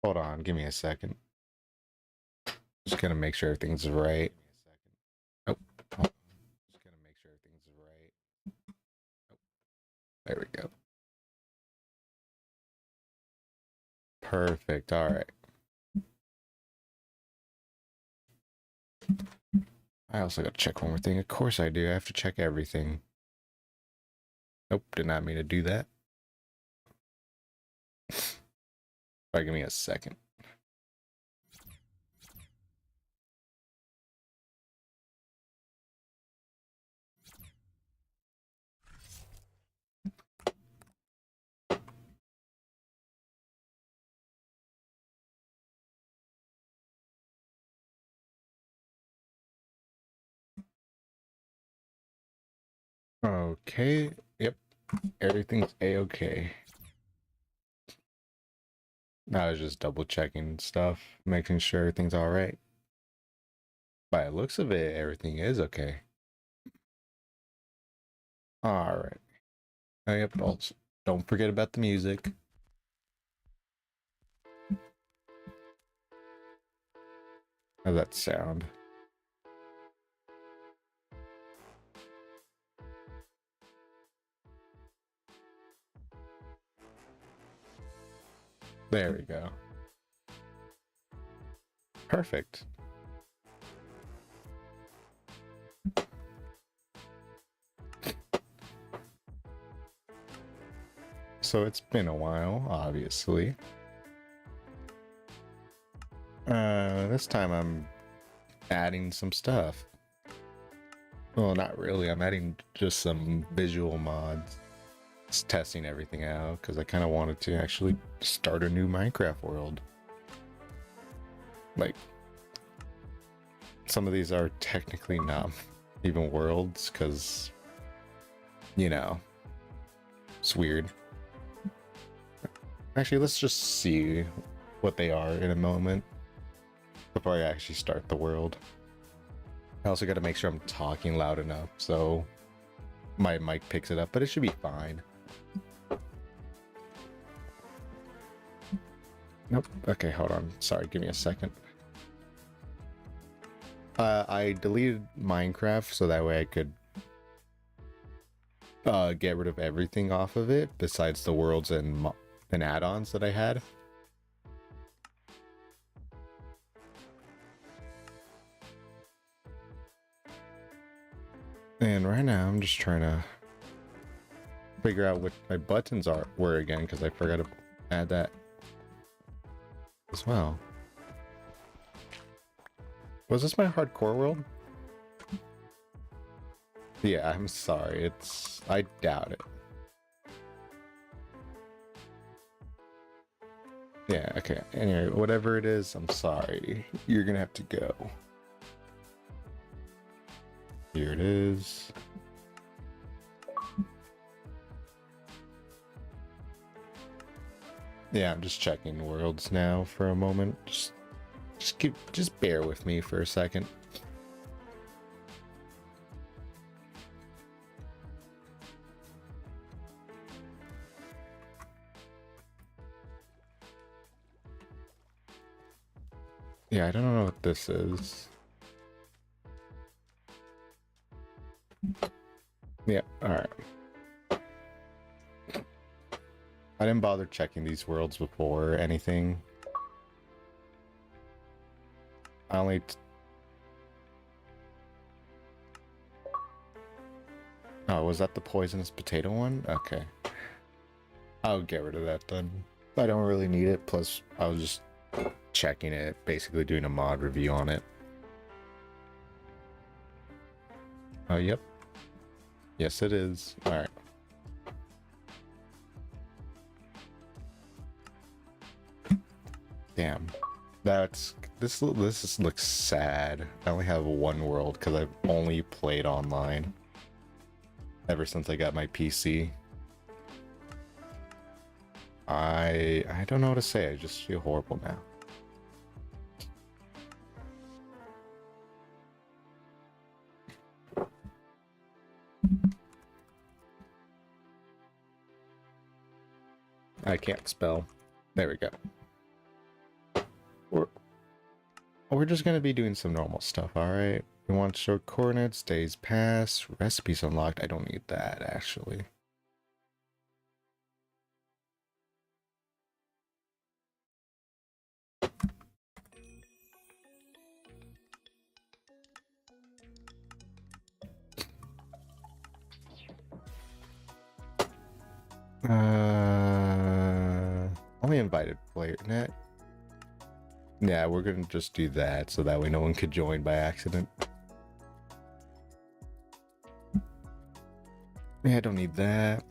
Hold on, give me a second. Just gonna make sure everything's right. Oh, hold on. Just gonna make sure everything's right. Oh, there we go. Perfect. All right. I also gotta check one more thing. Of course I do. I have to check everything. Nope, did not mean to do that. All right, give me a second. Okay. Yep. Everything's a-okay. I was just double checking stuff, making sure everything's all right. By the looks of it, everything is okay. All right. Oh, yep. Also, don't forget about the music. How's that sound? There we go. Perfect. So it's been a while, obviously. This time I'm adding some stuff. Well, not really. I'm adding just some visual mods. Just testing everything out because I kind of wanted to actually start a new Minecraft world. Like, some of these are technically not even worlds because, you know, it's weird. Actually, let's just see what they are in a moment before I actually start the world. I also got to make sure I'm talking loud enough so my mic picks it up, but it should be fine. Nope. Okay, hold on. Sorry, give me a second. I deleted Minecraft so that way I could get rid of everything off of it besides the worlds and add-ons that I had. And right now I'm just trying to figure out what my buttons were again because I forgot to add that as well. Was this my hardcore world? Yeah, I'm sorry. I doubt it. Yeah, okay. Anyway, whatever it is, I'm sorry. You're gonna have to go. Here it is. Yeah, I'm just checking worlds now for a moment. Just bear with me for a second. Yeah, I don't know what this is. Yeah, alright. I didn't bother checking these worlds before or anything. I only... Oh, was that the poisonous potato one? Okay. I'll get rid of that then. I don't really need it, plus I was just checking it, basically doing a mod review on it. Oh, yep. Yes, it is. Alright. Damn. This looks sad. I only have one world because I've only played online ever since I got my PC. I don't know what to say. I just feel horrible now. I can't spell. There we go. We're just gonna be doing some normal stuff, alright? We want short coordinates, days pass, recipes unlocked. I don't need that, actually. Only invited player net. Yeah, we're gonna just do that so that way no one could join by accident. Yeah, I don't need that.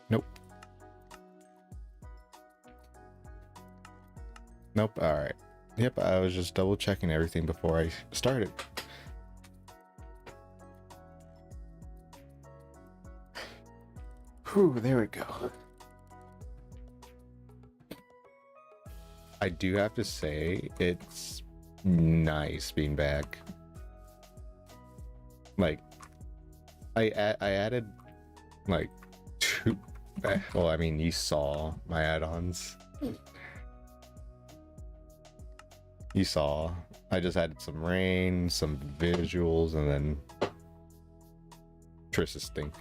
Nope. Nope, alright. Yep, I was just double checking everything before I started. Whew, there we go. I do have to say, it's nice being back. Like, I added, like, 2... Well, I mean, you saw my add-ons. You saw. I just added some rain, some visuals, and then Triss's thing.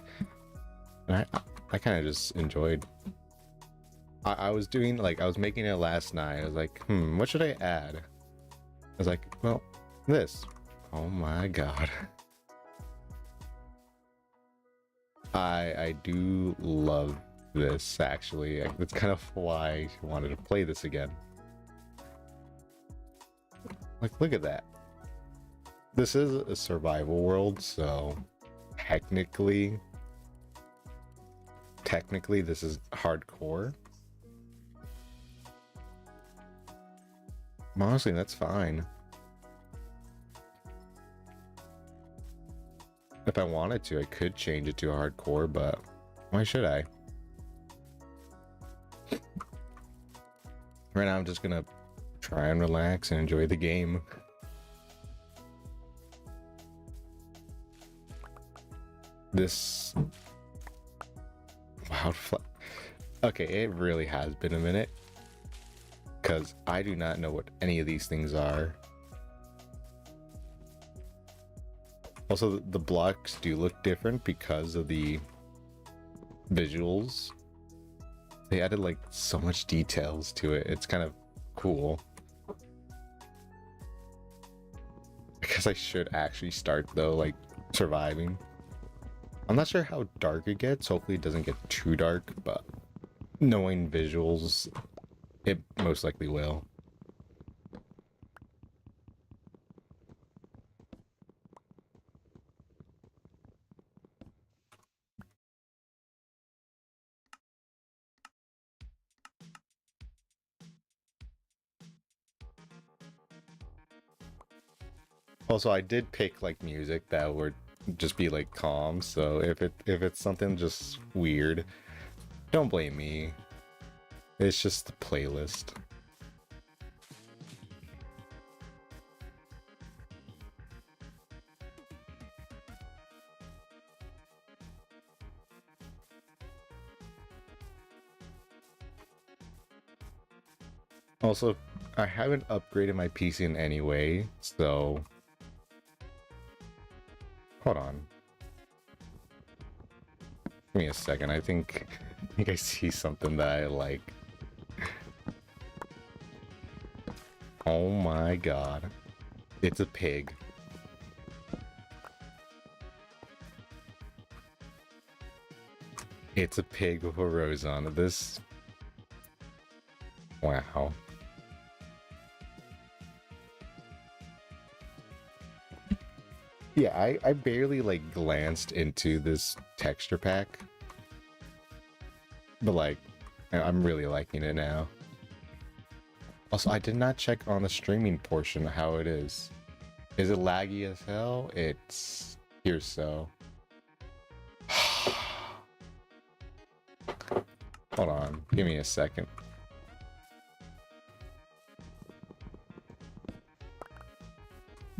And I kind of just enjoyed. I was doing, like, I was making it last night. I was like, what should I add? I was like, well, this. Oh my god. I do love this, actually. That's kind of why I wanted to play this again. Like, look at that. This is a survival world, so technically this is hardcore. Honestly, that's fine. If I wanted to, I could change it to a hardcore, but why should I? Right now, I'm just gonna try and relax and enjoy the game. This... Wow. Okay, it really has been a minute. Because I do not know what any of these things are. Also, the blocks do look different because of the visuals. They added like so much details to it. It's kind of cool. I guess I should actually start though, like surviving. I'm not sure how dark it gets. Hopefully it doesn't get too dark, but knowing visuals, it most likely will. Also, I did pick like music that would just be like calm, so if it's something just weird, don't blame me. It's just the playlist. Also, I haven't upgraded my PC in any way, so hold on. Give me a second. I think I see something that I like. Oh my god. It's a pig. It's a pig with a rose on it. This... Wow. Yeah, I barely like glanced into this texture pack. But like, I'm really liking it now. Also, I did not check on the streaming portion how it is. Is it laggy as hell? It's here so. Hold on, give me a second.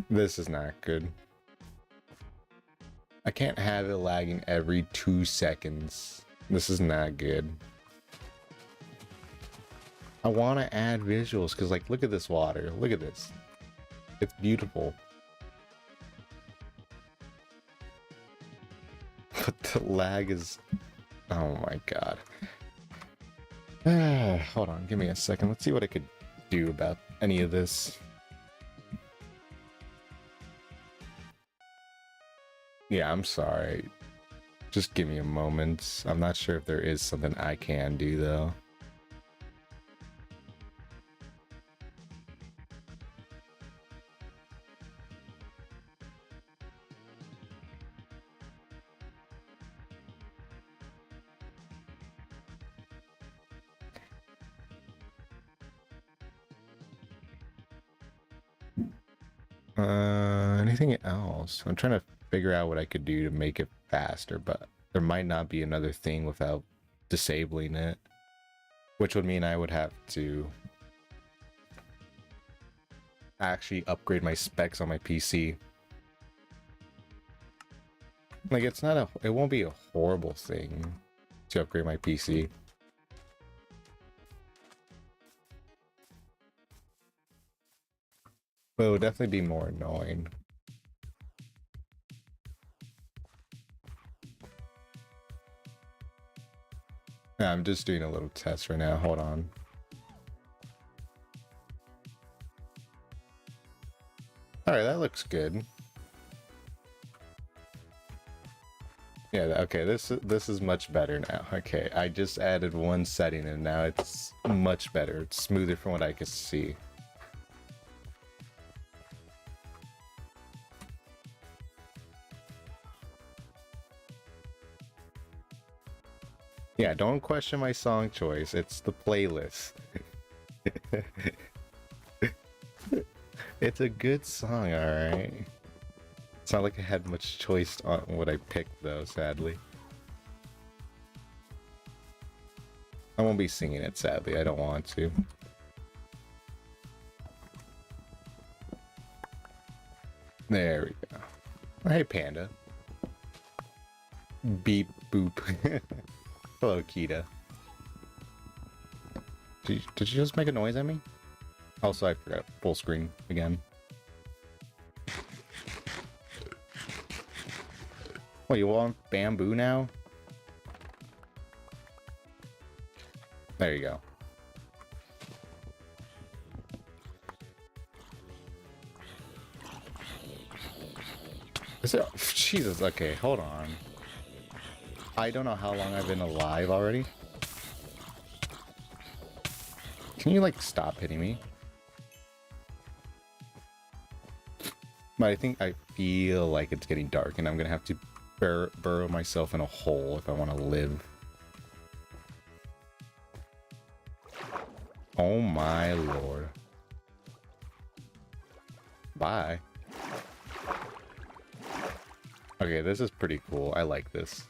This is not good. I can't have it lagging every 2 seconds. This is not good. I want to add visuals because, like, look at this water. Look at this. It's beautiful. But the lag is... Oh my god. Hold on, give me a second. Let's see what I could do about any of this. Yeah, I'm sorry. Just give me a moment. I'm not sure if there is something I can do, though. Anything else? I'm trying to figure out what I could do to make it faster, but there might not be another thing without disabling it, which would mean I would have to actually upgrade my specs on my PC. Like, it's not it won't be a horrible thing to upgrade my PC. But it would definitely be more annoying. Yeah, I'm just doing a little test right now. Hold on. Alright, that looks good. Yeah, okay, this is much better now. Okay, I just added one setting and now it's much better. It's smoother from what I can see. Yeah, don't question my song choice. It's the playlist. It's a good song, alright. It's not like I had much choice on what I picked, though, sadly. I won't be singing it, sadly. I don't want to. There we go. Hey, Panda. Beep boop. Hello, Kita. Did you just make a noise at me? Also, I forgot full screen again. What, you want bamboo now? There you go. Is it? Jesus, okay, hold on. I don't know how long I've been alive already. Can you, like, stop hitting me? But I feel like it's getting dark and I'm gonna have to burrow myself in a hole if I want to live. Oh my lord. Bye. Okay, this is pretty cool. I like this.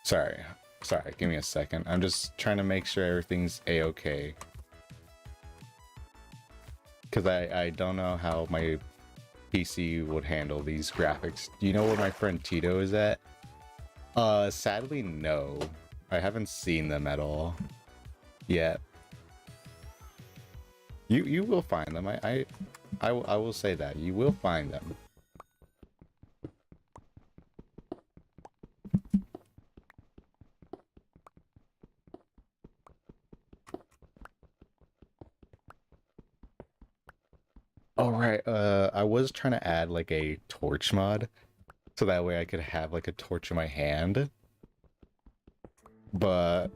Sorry, give me a second. I'm just trying to make sure everything's a-okay. Because I don't know how my PC would handle these graphics. Do you know where my friend Tito is at? Sadly, no. I haven't seen them at all yet. You will find them. I will say that. You will find them. All right, I was trying to add like a torch mod, so that way I could have like a torch in my hand. But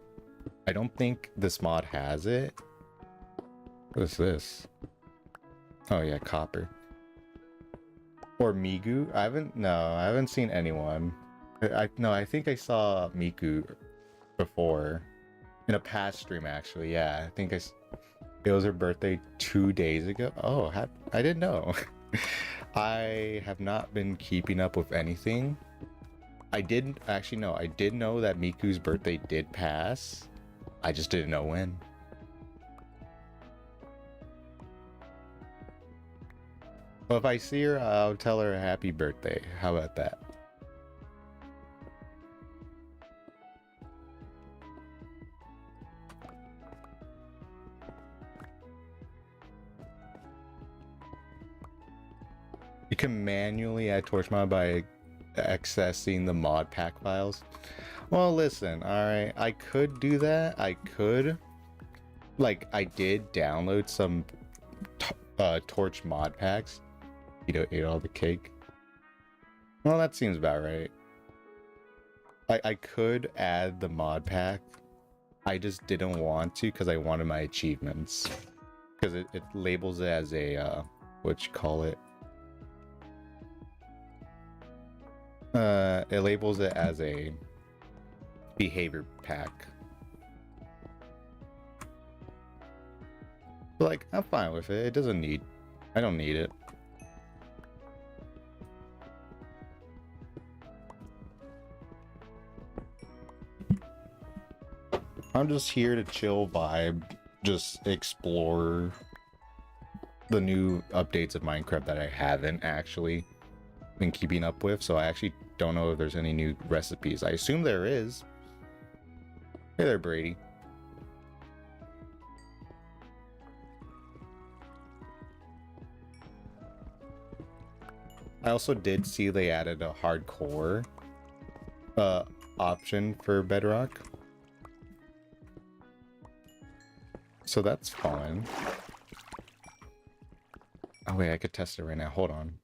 I don't think this mod has it. What is this? Oh yeah, copper. Or Migu? I haven't seen anyone. I think I saw Miku before. In a past stream, actually, yeah. I think it was her birthday 2 days ago. Oh, I didn't know. I have not been keeping up with anything. I did know that Miku's birthday did pass. I just didn't know when. Well, if I see her, I'll tell her a happy birthday. How about that? You can manually add torch mod by accessing the mod pack files. Well, listen, alright, I could do that. I could. Like, I did download some torch mod packs. You ate all the cake. Well, that seems about right. I could add the mod pack. I just didn't want to because I wanted my achievements. Because it labels it as a, what you call it? It labels it as a behavior pack. But like, I'm fine with it. It doesn't need... I don't need it. I'm just here to chill vibe, just explore the new updates of Minecraft that I haven't actually been keeping up with, so I actually don't know if there's any new recipes. I assume there is. Hey there, Brady. I also did see they added a hardcore option for Bedrock. So that's fun. Oh wait, I could test it right now. Hold on.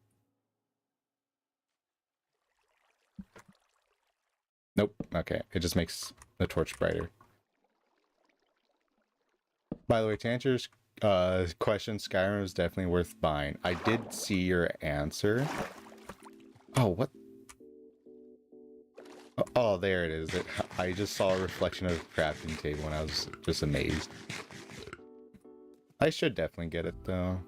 Nope. Okay, it just makes the torch brighter. By the way, to answer your question, Skyrim is definitely worth buying. I did see your answer. Oh, what? Oh, there it is. I just saw a reflection of the crafting table and I was just amazed. I should definitely get it though.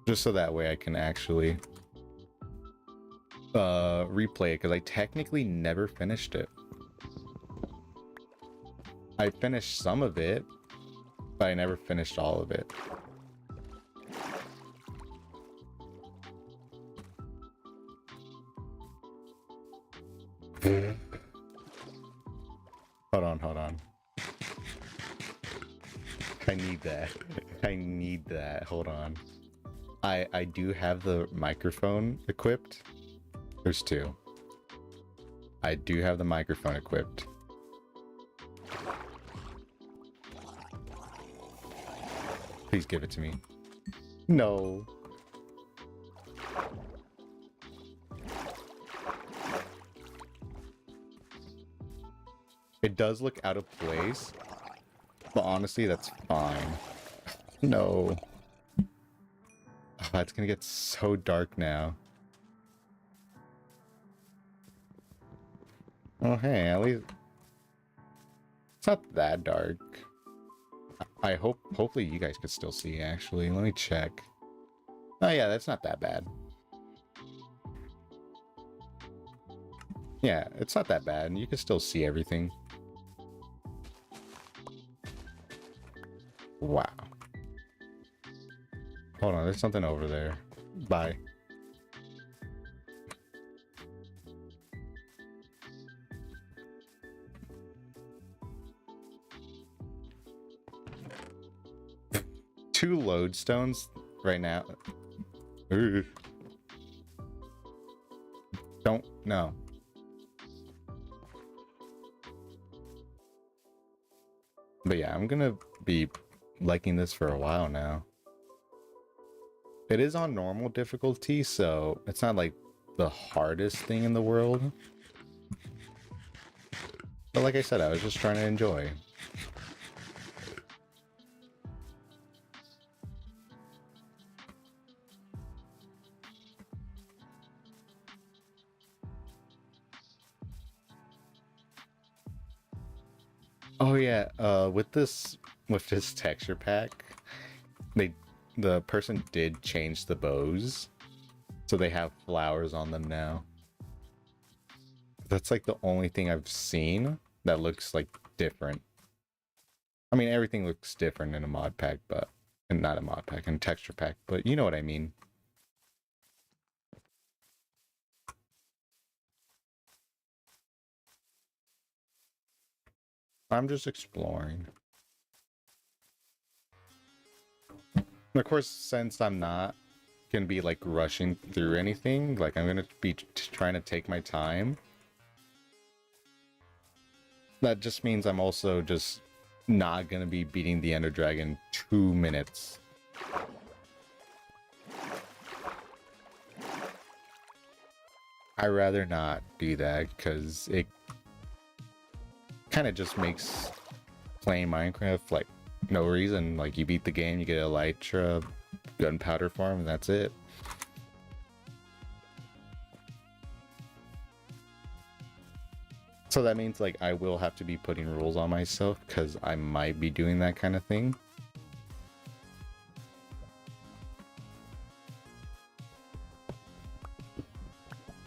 Just so that way I can actually replay it, because I technically never finished it. I finished some of it, but I never finished all of it. Hold on. I need that. I need that. Hold on. I do have the microphone equipped. There's two. I do have the microphone equipped. Please give it to me. No. It does look out of place, but honestly, that's fine. No. Oh, it's gonna get so dark now. Oh, hey, at least it's not that dark. I hopefully you guys could still see, actually. Let me check. Oh yeah, that's not that bad. Yeah, it's not that bad. You can still see everything. Wow. Hold on, there's something over there. Bye. Two lodestones right now. Ooh. Don't, no. But yeah, I'm gonna be liking this for a while now. It is on normal difficulty, so it's not like the hardest thing in the world. But like I said, I was just trying to enjoy. Oh yeah, with this texture pack, the person did change the bows, so they have flowers on them now. That's like the only thing I've seen that looks like different. I mean, everything looks different in a mod pack, but and not a mod pack, in texture pack, but you know what I mean. I'm just exploring. Of course, since I'm not gonna be like rushing through anything, like I'm gonna be trying to take my time. That just means I'm also just not gonna be beating the Ender Dragon 2 minutes. I'd rather not do that because it kind of just makes playing Minecraft like no reason. Like you beat the game, you get Elytra, gunpowder farm, and that's it. So that means like I will have to be putting rules on myself because I might be doing that kind of thing.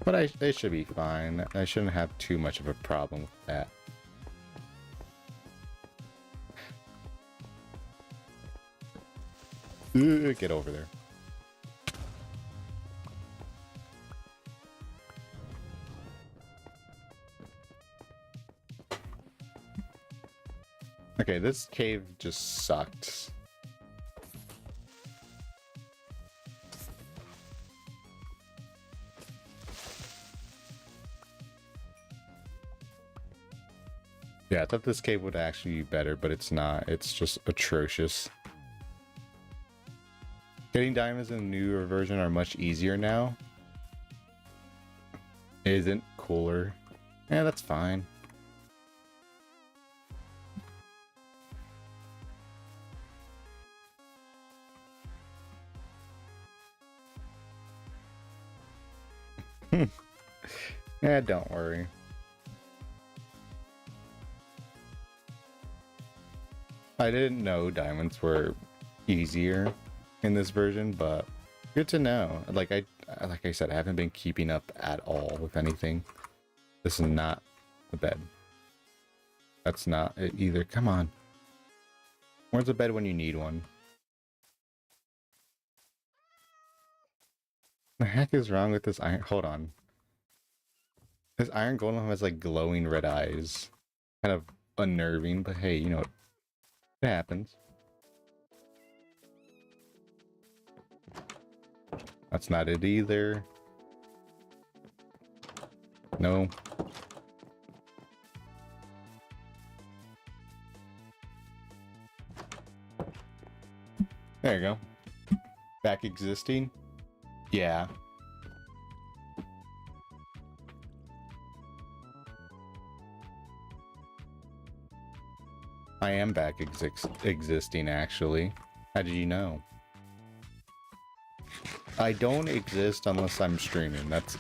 But they should be fine. I shouldn't have too much of a problem with that. Get over there. Okay, this cave just sucked. Yeah, I thought this cave would actually be better, but it's not. It's just atrocious. Getting diamonds in the newer version are much easier now. It isn't cooler. Yeah, that's fine. Yeah, don't worry. I didn't know diamonds were easier in this version, but good to know. Like I said, I haven't been keeping up at all with anything. This is not the bed. That's not it either. Come on. Where's the bed when you need one? The heck is wrong with this iron? Hold on. This iron golem has like glowing red eyes. Kind of unnerving, but hey, you know, it happens. That's not it either. No. There you go. Back existing? Yeah. I am back existing, actually. How did you know? I don't exist unless I'm streaming. That's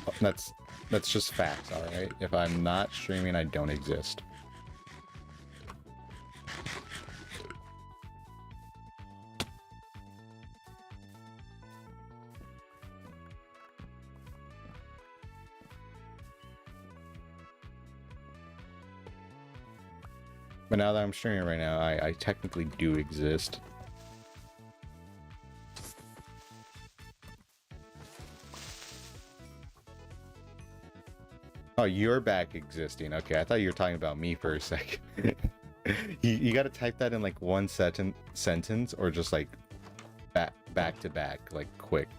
just facts, alright? If I'm not streaming, I don't exist. But now that I'm streaming right now, I technically do exist. Oh, you're back existing. Okay, I thought you were talking about me for a second. You gotta type that in like one sentence or just like back to back, like quick.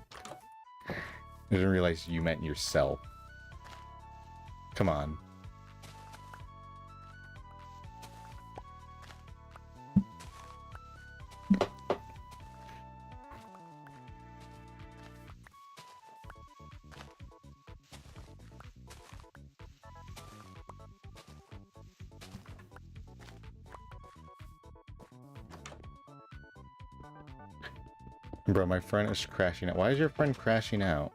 I didn't realize you meant yourself. Come on. Bro, my friend is crashing out. Why is your friend crashing out?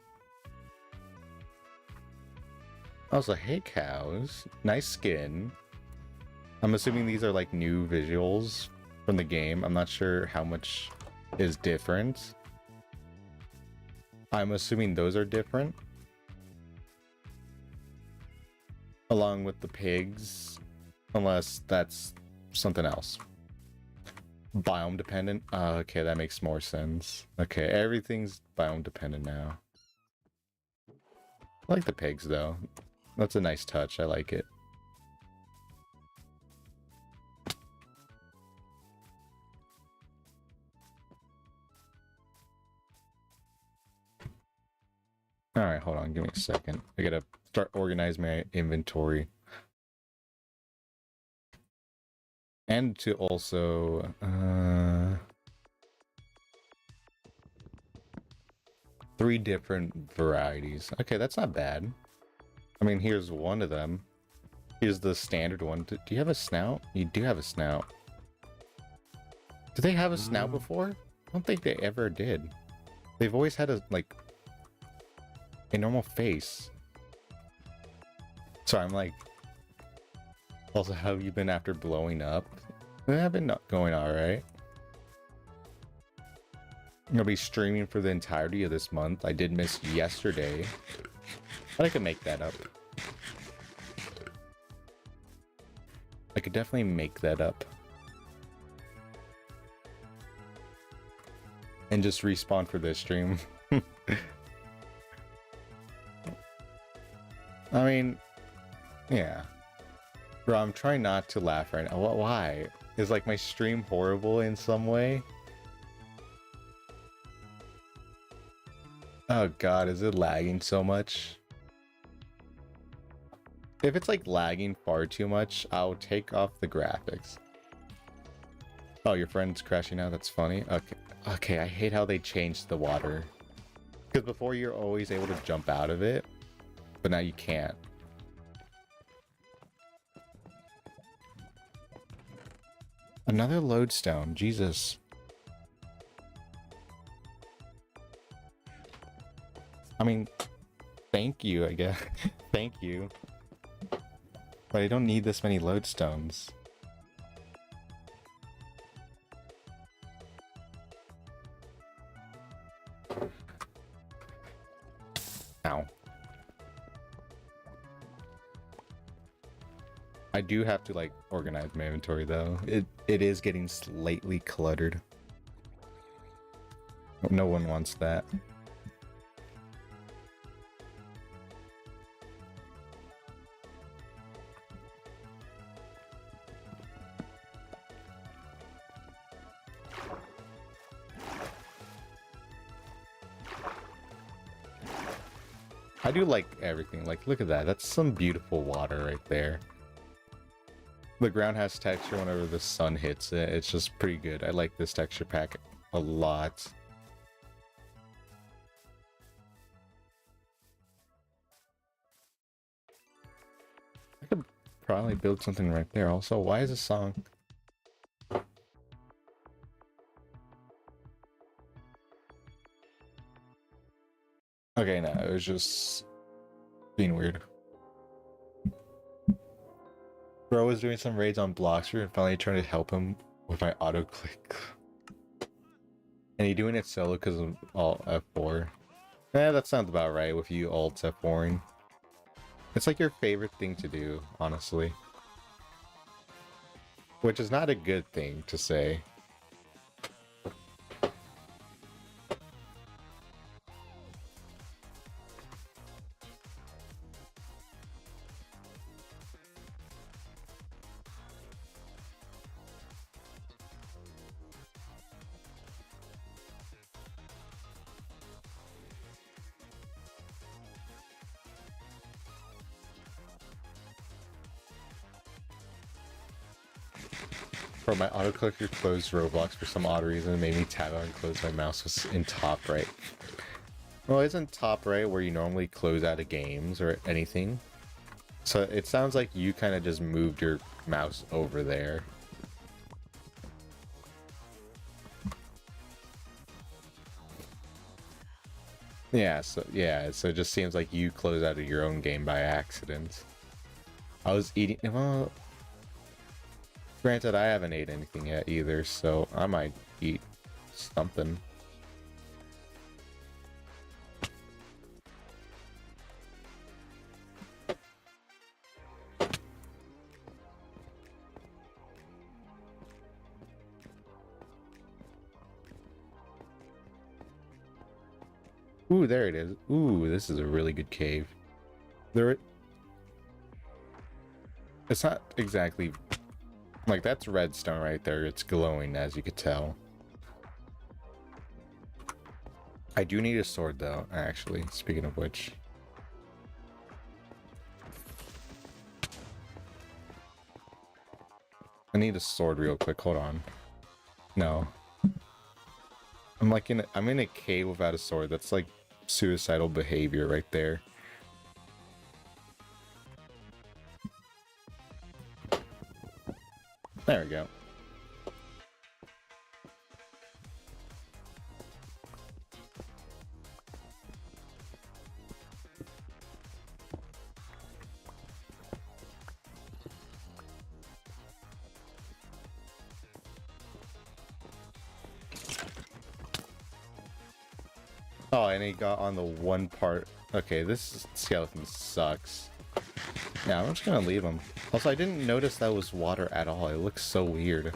Also, hey cows. Nice skin. I'm assuming these are like new visuals from the game. I'm not sure how much is different. I'm assuming those are different. Along with the pigs. Unless that's something else. Biome dependent? Okay, that makes more sense. Okay, everything's biome dependent now. I like the pigs though. That's a nice touch. I like it. All right, hold on. Give me a second. I gotta start organize my inventory. And to also, 3 different varieties. Okay, that's not bad. I mean, here's one of them. Here's the standard one. Do you have a snout? You do have a snout. Did they have a snout before? I don't think they ever did. They've always had a, like, a normal face. So I'm like... Also, how have you been after blowing up? I've been going alright. I'll be streaming for the entirety of this month. I did miss yesterday. But I could make that up. I could definitely make that up. And just respawn for this stream. I mean, yeah. Bro, I'm trying not to laugh right now. Why? Is like my stream horrible in some way? Oh god, is it lagging so much? If it's like lagging far too much, I'll take off the graphics. Oh, your friend's crashing out? That's funny. Okay, okay, I hate how they changed the water. Because before you're always able to jump out of it, but now you can't. Another lodestone, Jesus. I mean, thank you, I guess. Thank you. But I don't need this many lodestones. Ow. I do have to like organize my inventory though. It is getting slightly cluttered. No one wants that. I do like everything. Like, look at that. That's some beautiful water right there. The ground has texture whenever the sun hits it. It's just pretty good. I like this texture pack a lot. I could probably build something right there. Also, why is this song? Okay, no, it was just being weird. Bro was doing some raids on Bloxer and finally trying to help him with my auto click. And he doing it solo because of alt F4. Eh, that sounds about right with you alt F4ing. It's like your favorite thing to do, honestly. Which is not a good thing to say. Bro, my autoclicker closed Roblox for some odd reason. It made me tab out and close my mouse was in top right. Well, isn't top right where you normally close out of games or anything? So it sounds like you kind of just moved your mouse over there. Yeah, so it just seems like you close out of your own game by accident. I was eating, well, granted, I haven't ate anything yet either, so I might eat something. Ooh, there it is. Ooh, this is a really good cave. It's not exactly... Like, that's redstone right there. It's glowing, as you could tell. I do need a sword though, actually, speaking of which. I need a sword real quick, hold on. No. I'm in a cave without a sword. That's like suicidal behavior right there. There we go. Oh, and he got on the one part. Okay, this skeleton sucks. Yeah, I'm just gonna leave him. Also, I didn't notice that was water at all. It looks so weird.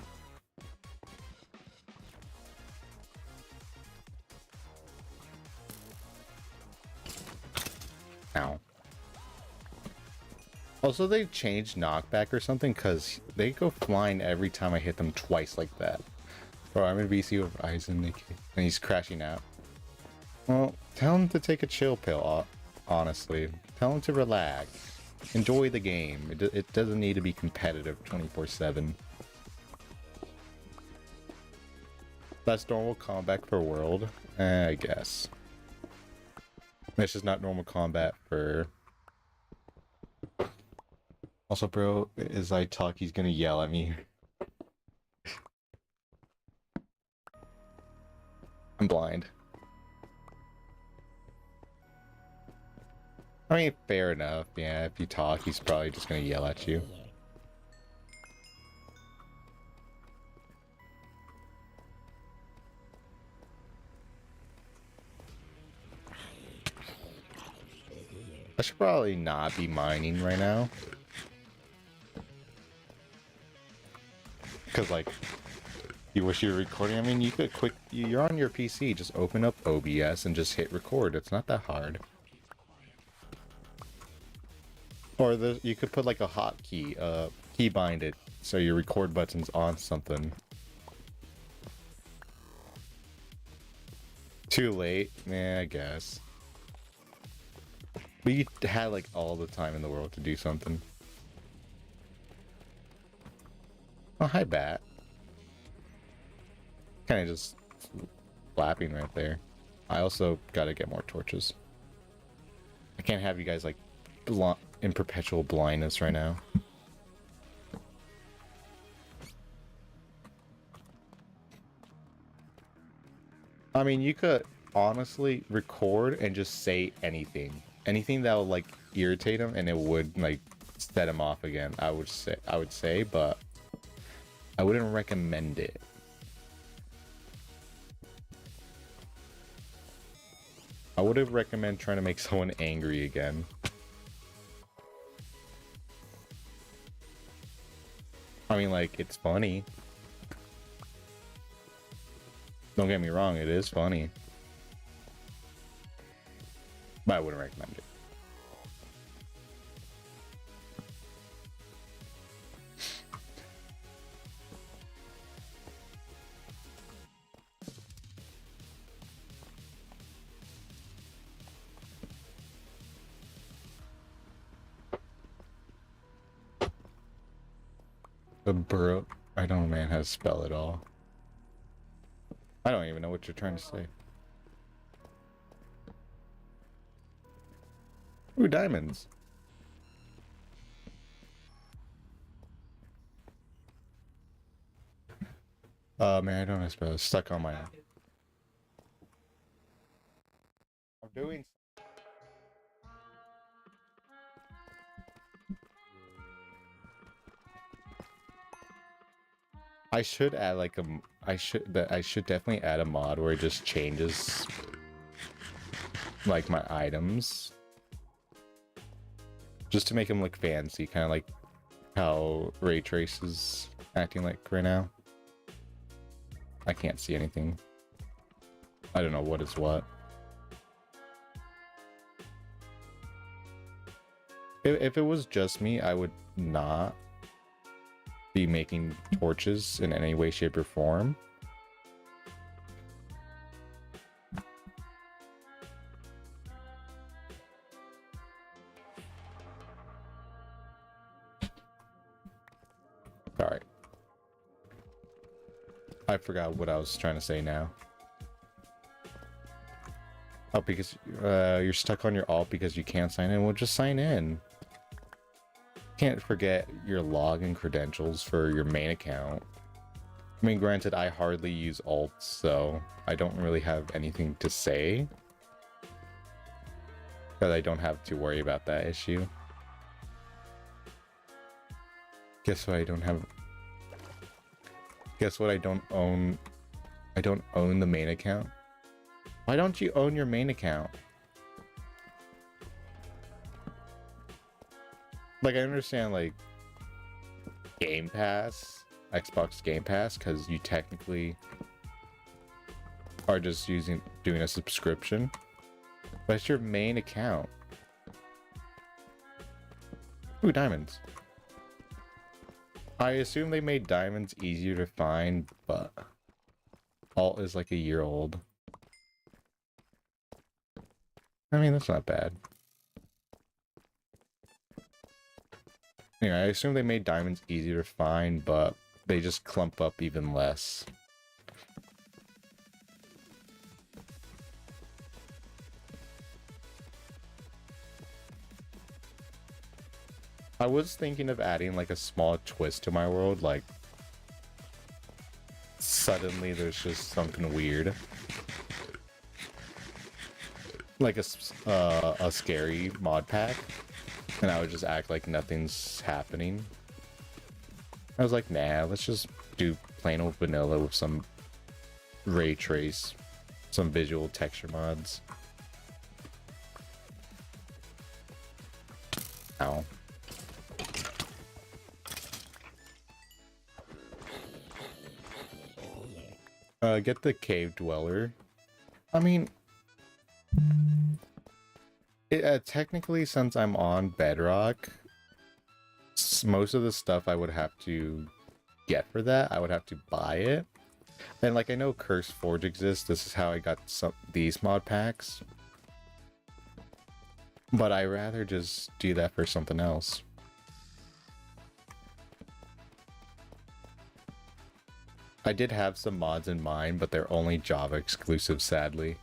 Ow. Also, they changed knockback or something because they go flying every time I hit them twice like that. Bro, I'm in VC with Isaac and he's crashing out. Well, tell him to take a chill pill, honestly. Tell him to relax. Enjoy the game. It doesn't need to be competitive 24/7. That's normal combat for world, I guess. It's just not normal combat for... Also, bro, as I talk, he's gonna yell at me. I'm blind. I mean, fair enough. Yeah, if you talk, he's probably just gonna yell at you. I should probably not be mining right now. Because, like, you wish you were recording. I mean, you could you're on your PC, just open up OBS and just hit record. It's not that hard. Or you could put like a hotkey, key bind it so your record button's on something. Too late? Yeah, I guess. We had like all the time in the world to do something. Oh, hi, Bat. Kind of just flapping right there. I also gotta get more torches. I can't have you guys like in perpetual blindness right now. I mean, you could honestly record and just say anything. Anything that would like irritate him and it would like set him off again. I would say, but I wouldn't recommend it. I would have recommend trying to make someone angry again. I mean, like, it's funny. Don't get me wrong, it is funny. But I wouldn't recommend it. The burrow. I don't know, man, how to spell it all. I don't even know what you're trying to say. Ooh, diamonds. Man, I don't know how to spell it. It's stuck on my... I'm doing... I should add like I should definitely add a mod where it just changes like my items just to make them look fancy, kind of like how Ray Trace is acting like right now. I can't see anything. I don't know what is what. If it was just me, I would not be making torches in any way, shape, or form. I forgot what I was trying to say now. Oh, because you're stuck on your alt because you can't sign in. Well, just sign in. Can't forget your login credentials for your main account. I mean, granted, I hardly use alts, so I don't really have anything to say. Because I don't have to worry about that issue. Guess what I don't have... Guess what I don't own? I don't own the main account. Why don't you own your main account? Like, I understand, like, Game Pass, Xbox Game Pass, because you technically are just doing a subscription. But it's your main account. Ooh, diamonds. I assume they made diamonds easier to find, but alt is like a year old. I mean, that's not bad. Anyway, I assume they made diamonds easier to find, but they just clump up even less. I was thinking of adding like a small twist to my world, like suddenly there's just something weird. Like a scary mod pack, and I would just act like nothing's happening. I was like, nah, let's just do plain old vanilla with some ray trace, some visual texture mods. Ow. Get the cave dweller. I mean, technically, since I'm on Bedrock, most of the stuff I would have to get for that, I would have to buy it. And like, I know Curse Forge exists. This is how I got these mod packs. But I rather just do that for something else. I did have some mods in mind, but they're only Java exclusive, sadly.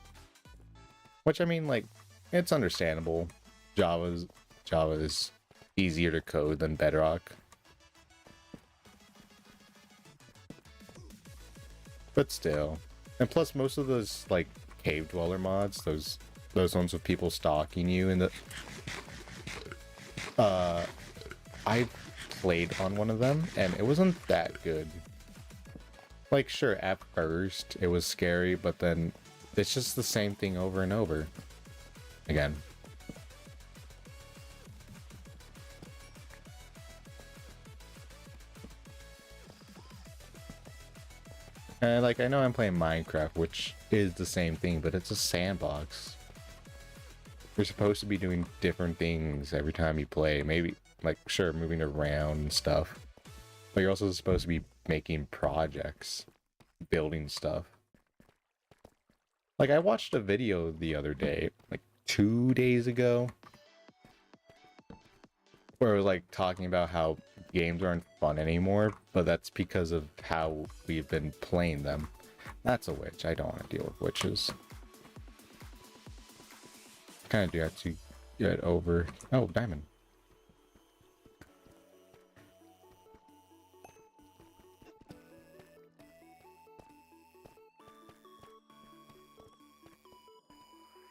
Which, I mean, like, it's understandable. Java is easier to code than Bedrock. But still. And plus, most of those, like, cave dweller mods, those ones with people stalking you in the... I played on one of them, and it wasn't that good. Like, sure, at first, it was scary, but then it's just the same thing over and over again. And, like, I know I'm playing Minecraft, which is the same thing, but it's a sandbox. You're supposed to be doing different things every time you play. Maybe, like, sure, moving around and stuff. But you're also supposed to be making projects, building stuff. Like, I watched a video the other day, like 2 days ago, where it was like talking about how games aren't fun anymore, but that's because of how we've been playing them. That's a witch. I don't want to deal with witches. Kind of do have to get over. Oh, diamond.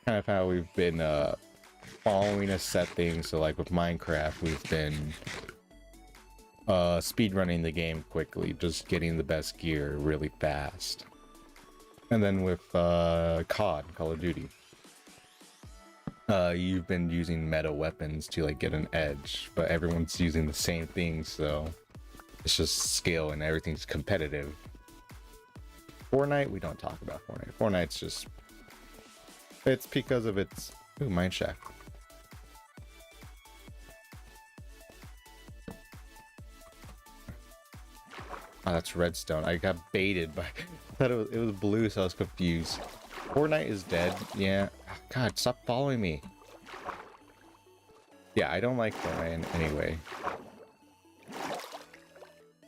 Kind of how we've been following a set thing. So like with Minecraft, we've been speedrunning the game quickly, just getting the best gear really fast. And then with Call of Duty, you've been using meta weapons to like get an edge, but everyone's using the same thing, so it's just skill and everything's competitive. Fortnite, we don't talk about Fortnite. Fortnite's just... It's because of its... Ooh, mine shaft. Oh, that's redstone. I got baited by... I thought it was blue, so I was confused. Fortnite is dead. Yeah. Oh, God, stop following me. Yeah, I don't like Fortnite anyway.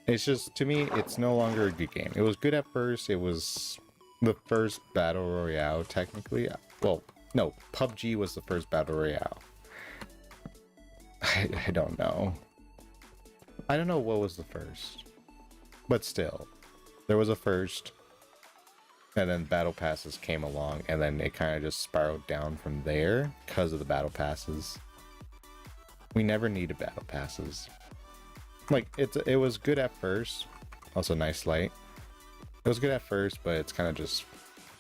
It's just, to me, it's no longer a good game. It was good at first. It was the first battle royale, technically. Well, no, PUBG was the first battle royale. I don't know. I don't know what was the first. But still, there was a first. And then battle passes came along, and then it kind of just spiraled down from there because of the battle passes. We never needed battle passes. Like, it was good at first. Also, nice light. It was good at first, but it's kind of just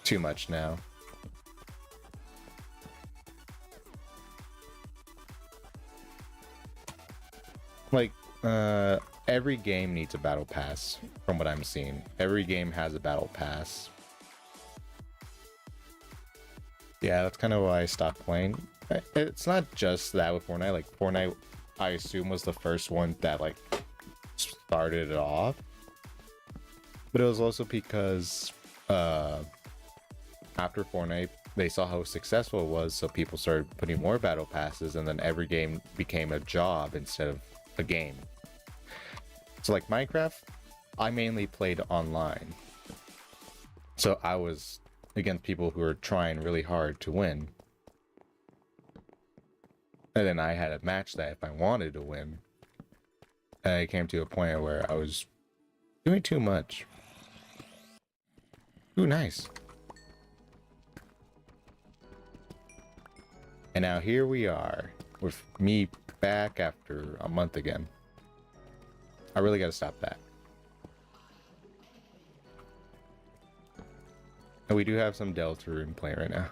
too much now. Like, every game needs a battle pass, from what I'm seeing. Every game has a battle pass. Yeah, that's kind of why I stopped playing. It's not just that with Fortnite. Like, Fortnite, I assume, was the first one that, like, started it off. But it was also because, after Fortnite, they saw how successful it was, so people started putting more battle passes, and then every game became a job instead of a game. So, like, Minecraft, I mainly played online. So I was against people who were trying really hard to win. And then I had to match that if I wanted to win. And I came to a point where I was doing too much. Ooh, nice. And now here we are, with me back after a month again. I really gotta stop that. And we do have some Deltarune playing right now.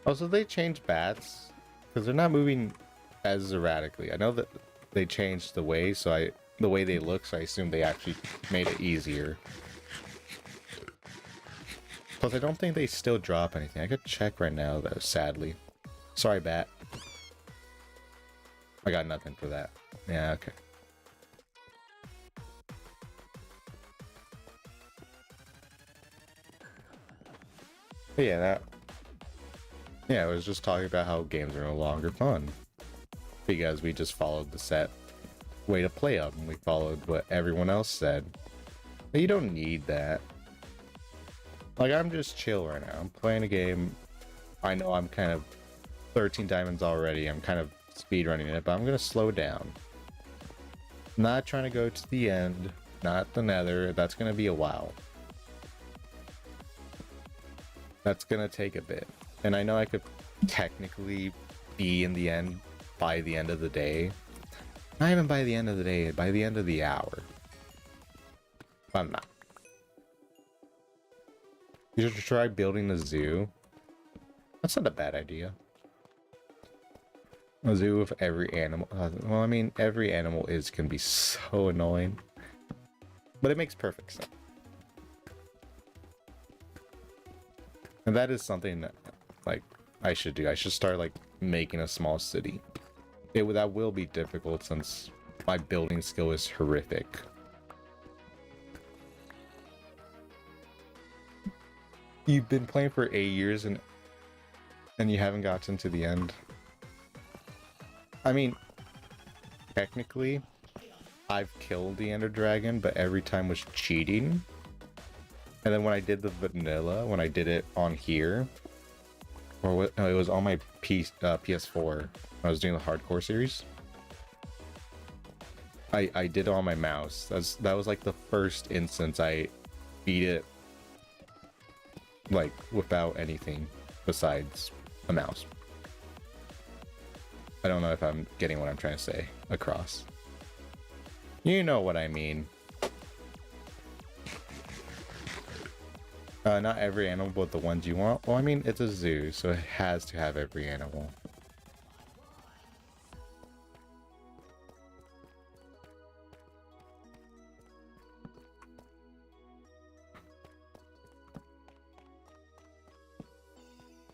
Also, they changed bats because they're not moving as erratically. I know that they changed the way, the way they look, so I assume they actually made it easier. Plus, I don't think they still drop anything. I could check right now, though, sadly. Sorry, bat. I got nothing for that. Yeah, okay. But yeah, I was just talking about how games are no longer fun. Because we just followed the set way to play them. We followed what everyone else said. But you don't need that. Like, I'm just chill right now. I'm playing a game. I know I'm kind of 13 diamonds already. I'm kind of speedrunning it, but I'm going to slow down. Not trying to go to the end. Not the nether. That's going to be a while. That's going to take a bit. And I know I could technically be in the end by the end of the day. Not even by the end of the day, by the end of the hour. But I'm not. You should try building a zoo. That's not a bad idea. A zoo with every animal. Well, I mean, every animal can be so annoying. But it makes perfect sense. And that is something that, like, I should do. I should start, like, making a small city. That will be difficult since my building skill is horrific. You've been playing for 8 years and you haven't gotten to the end. I mean, technically, I've killed the Ender Dragon, but every time was cheating. And then when I did the vanilla, when I did it on here, or what? No, it was on my PS4. I was doing the hardcore series. I did it on my mouse. That was like the first instance I beat it, like, without anything besides a mouse. I don't know if I'm getting what I'm trying to say across. You know what I mean. Not every animal, but the ones you want. Well, I mean, it's a zoo, so it has to have every animal.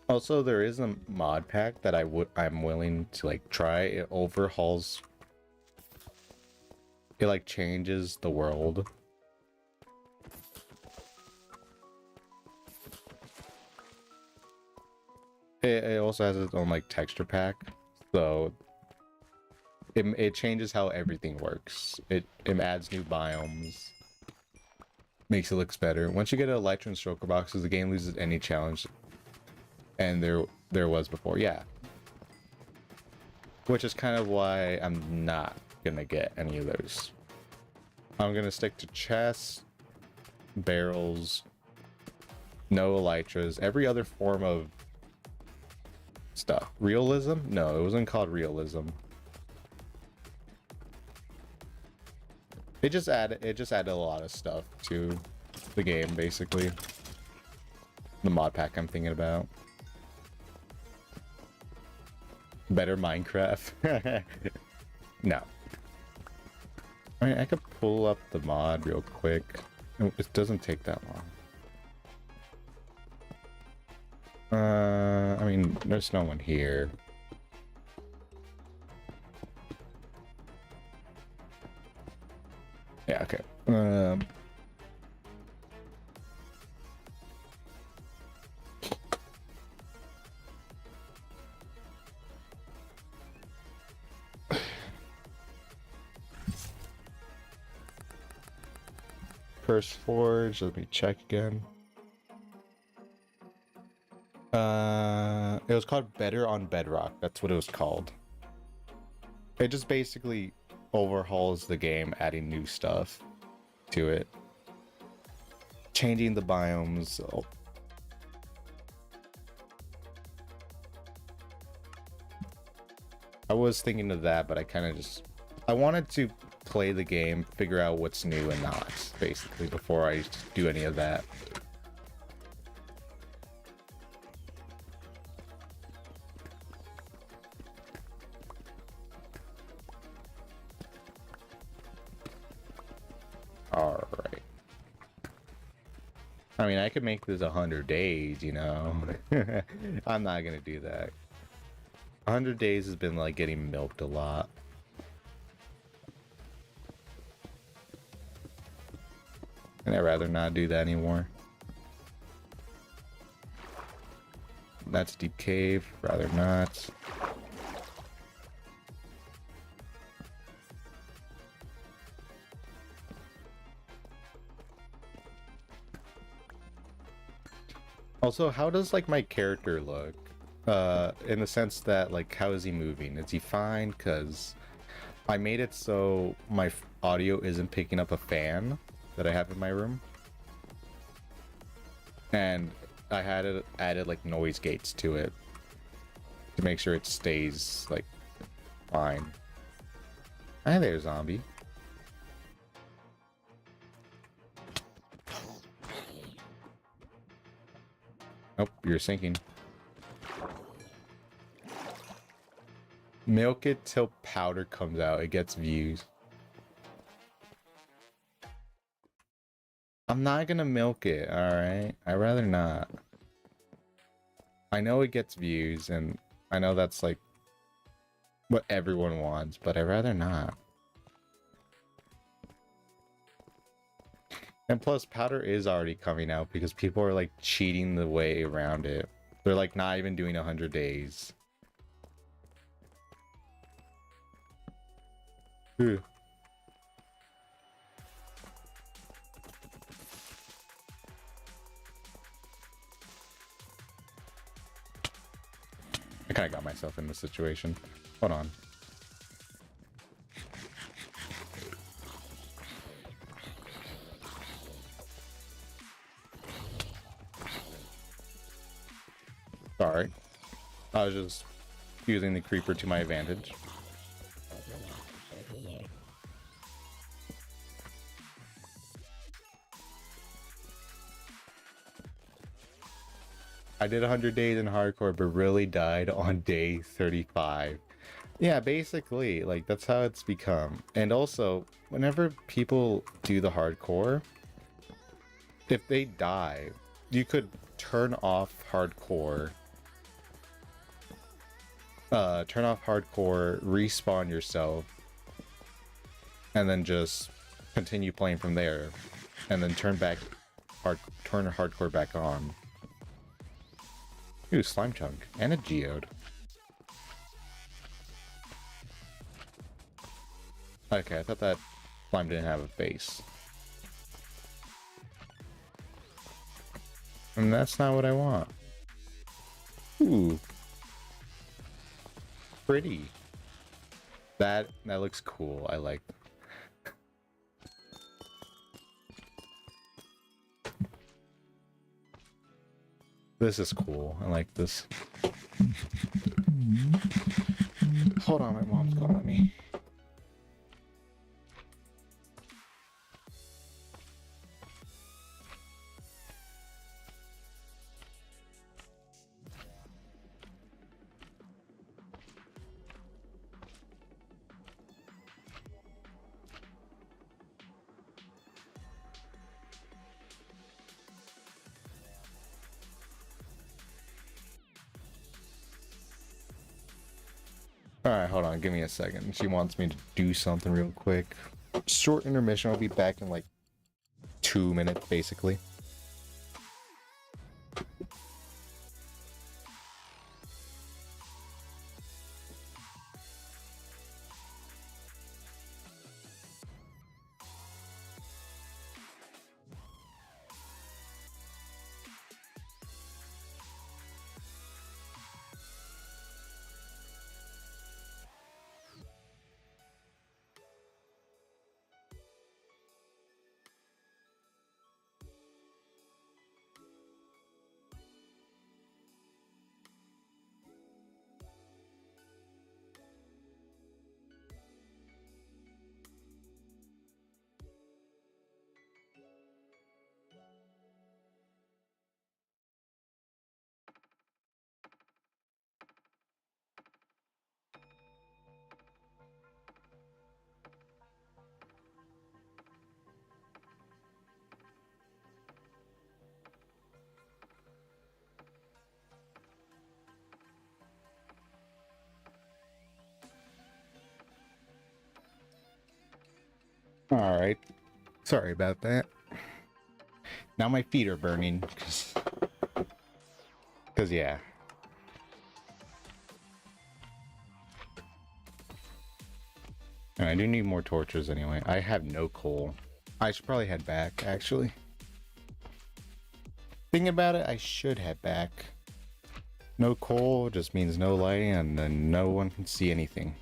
Also, there is a mod pack that I'm willing to, like, try. It overhauls it like changes the world. It also has its own like texture pack, so it changes how everything works. It adds new biomes, makes it looks better. Once you get an Elytra and Stroker boxes, the game loses any challenge, and there was before, yeah. Which is kind of why I'm not gonna get any of those. I'm gonna stick to chests, barrels, no Elytras, every other form of stuff. Realism? No, it wasn't called realism. It just added a lot of stuff to the game, basically. The mod pack I'm thinking about. Better Minecraft. No. I mean, I could pull up the mod real quick. It doesn't take that long. I mean, there's no one here. Yeah, okay. Curse Forge, let me check again. It was called Better on Bedrock. That's what it was called. It just basically overhauls the game, adding new stuff to it. Changing the biomes. I was thinking of that, but I kind of just... I wanted to play the game, figure out what's new and not, basically, before I do any of that. Alright. I mean, I could make this 100 days, you know? I'm not gonna do that. 100 days has been, like, getting milked a lot. And I'd rather not do that anymore. That's Deep Cave, rather not. Also, how does like my character look? In the sense that like, how is he moving? Is he fine? Because I made it so my audio isn't picking up a fan that I have in my room. And I had it added like noise gates to it to make sure it stays like fine. Hi there, zombie. Nope, you're sinking. Milk it till powder comes out. It gets views. I'm not gonna milk it, alright? I'd rather not. I know it gets views, and I know that's like what everyone wants, but I'd rather not. And plus, powder is already coming out because people are like cheating the way around it. They're like not even doing 100 days. Ooh. I kind of got myself in this situation. Hold on. Sorry. I was just using the creeper to my advantage. I did 100 days in hardcore, but really died on day 35. Yeah, basically, like, that's how it's become. And also, whenever people do the hardcore, if they die, you could turn off hardcore, respawn yourself, and then just continue playing from there, and then turn hardcore back on. Ooh, slime chunk and a geode. Okay, I thought that slime didn't have a face. And that's not what I want. Ooh. Pretty. That looks cool. I like. This is cool. I like this. Hold on, my mom's calling me. Alright, hold on, give me a second. She wants me to do something real quick. Short intermission, I'll be back in like 2 minutes, basically. Alright. Sorry about that. Now my feet are burning. Cause yeah. I do need more torches anyway. I have no coal. I should probably head back, actually. Thinking about it, I should head back. No coal just means no lighting, and then no one can see anything.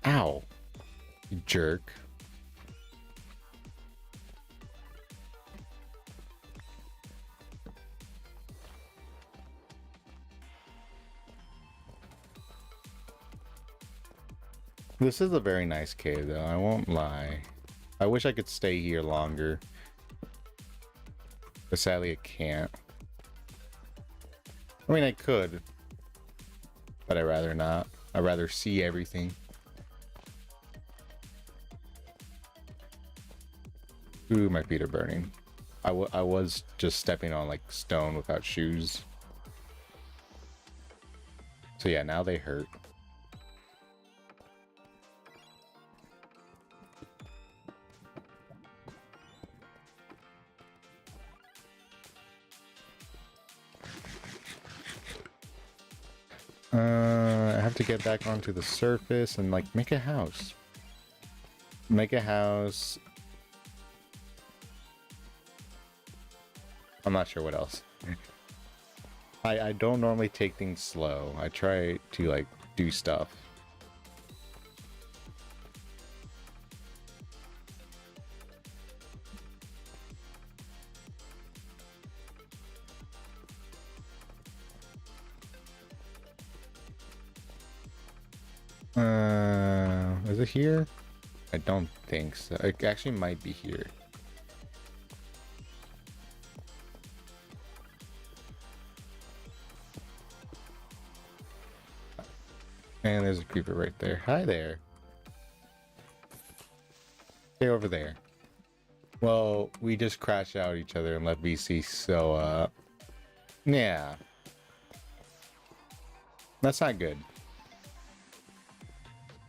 Ow. You jerk. This is a very nice cave, though. I won't lie. I wish I could stay here longer. But sadly, I can't. I mean, I could. But I'd rather not. I'd rather see everything. Ooh, my feet are burning. I was just stepping on, like, stone without shoes. So yeah, now they hurt. I have to get back onto the surface and, like, make a house. Make a house. I'm not sure what else. I don't normally take things slow. I try to, like, do stuff. Is it here? I don't think so. It actually might be here. And there's a creeper right there. Hi there. Stay over there. Well, we just crashed out each other and left VC, so, yeah. That's not good.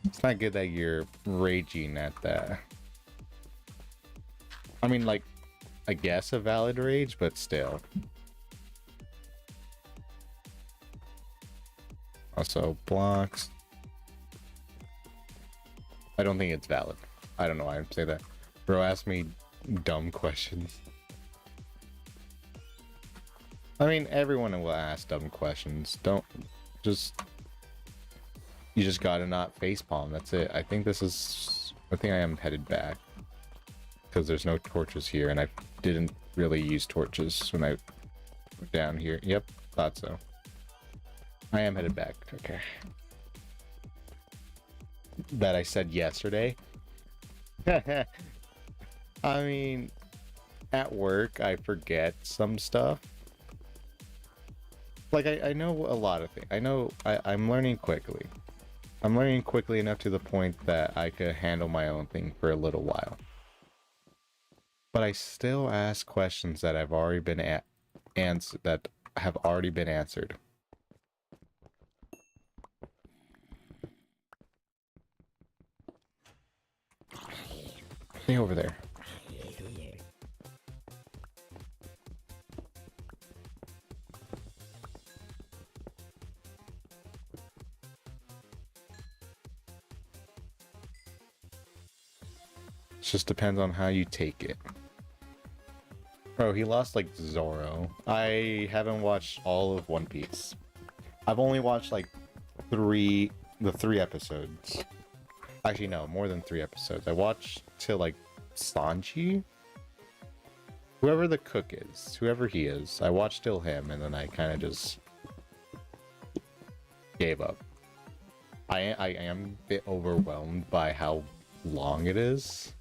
It's not good that you're raging at that. I mean, like, I guess a valid rage, but still. Also, blocks. I don't think it's valid. I don't know why I say that. Bro asked me dumb questions. I mean, everyone will ask dumb questions. Don't just... You just gotta not facepalm. That's it. I think I am headed back. Because there's no torches here, and I didn't really use torches when I went down here. Yep, thought so. I am headed back. Okay. That I said yesterday. I mean, at work, I forget some stuff. Like, I know a lot of things. I'm learning quickly. I'm learning quickly enough to the point that I could handle my own thing for a little while. But I still ask questions that have already been answered. Stay over there. It just depends on how you take it. Bro, he lost like Zoro. I haven't watched all of One Piece. I've only watched like the 3 episodes. Actually, no, more than 3 episodes. I watched till like Sanji? Whoever the cook is, whoever he is. I watched till him, and then I kind of just gave up. I am a bit overwhelmed by how long it is.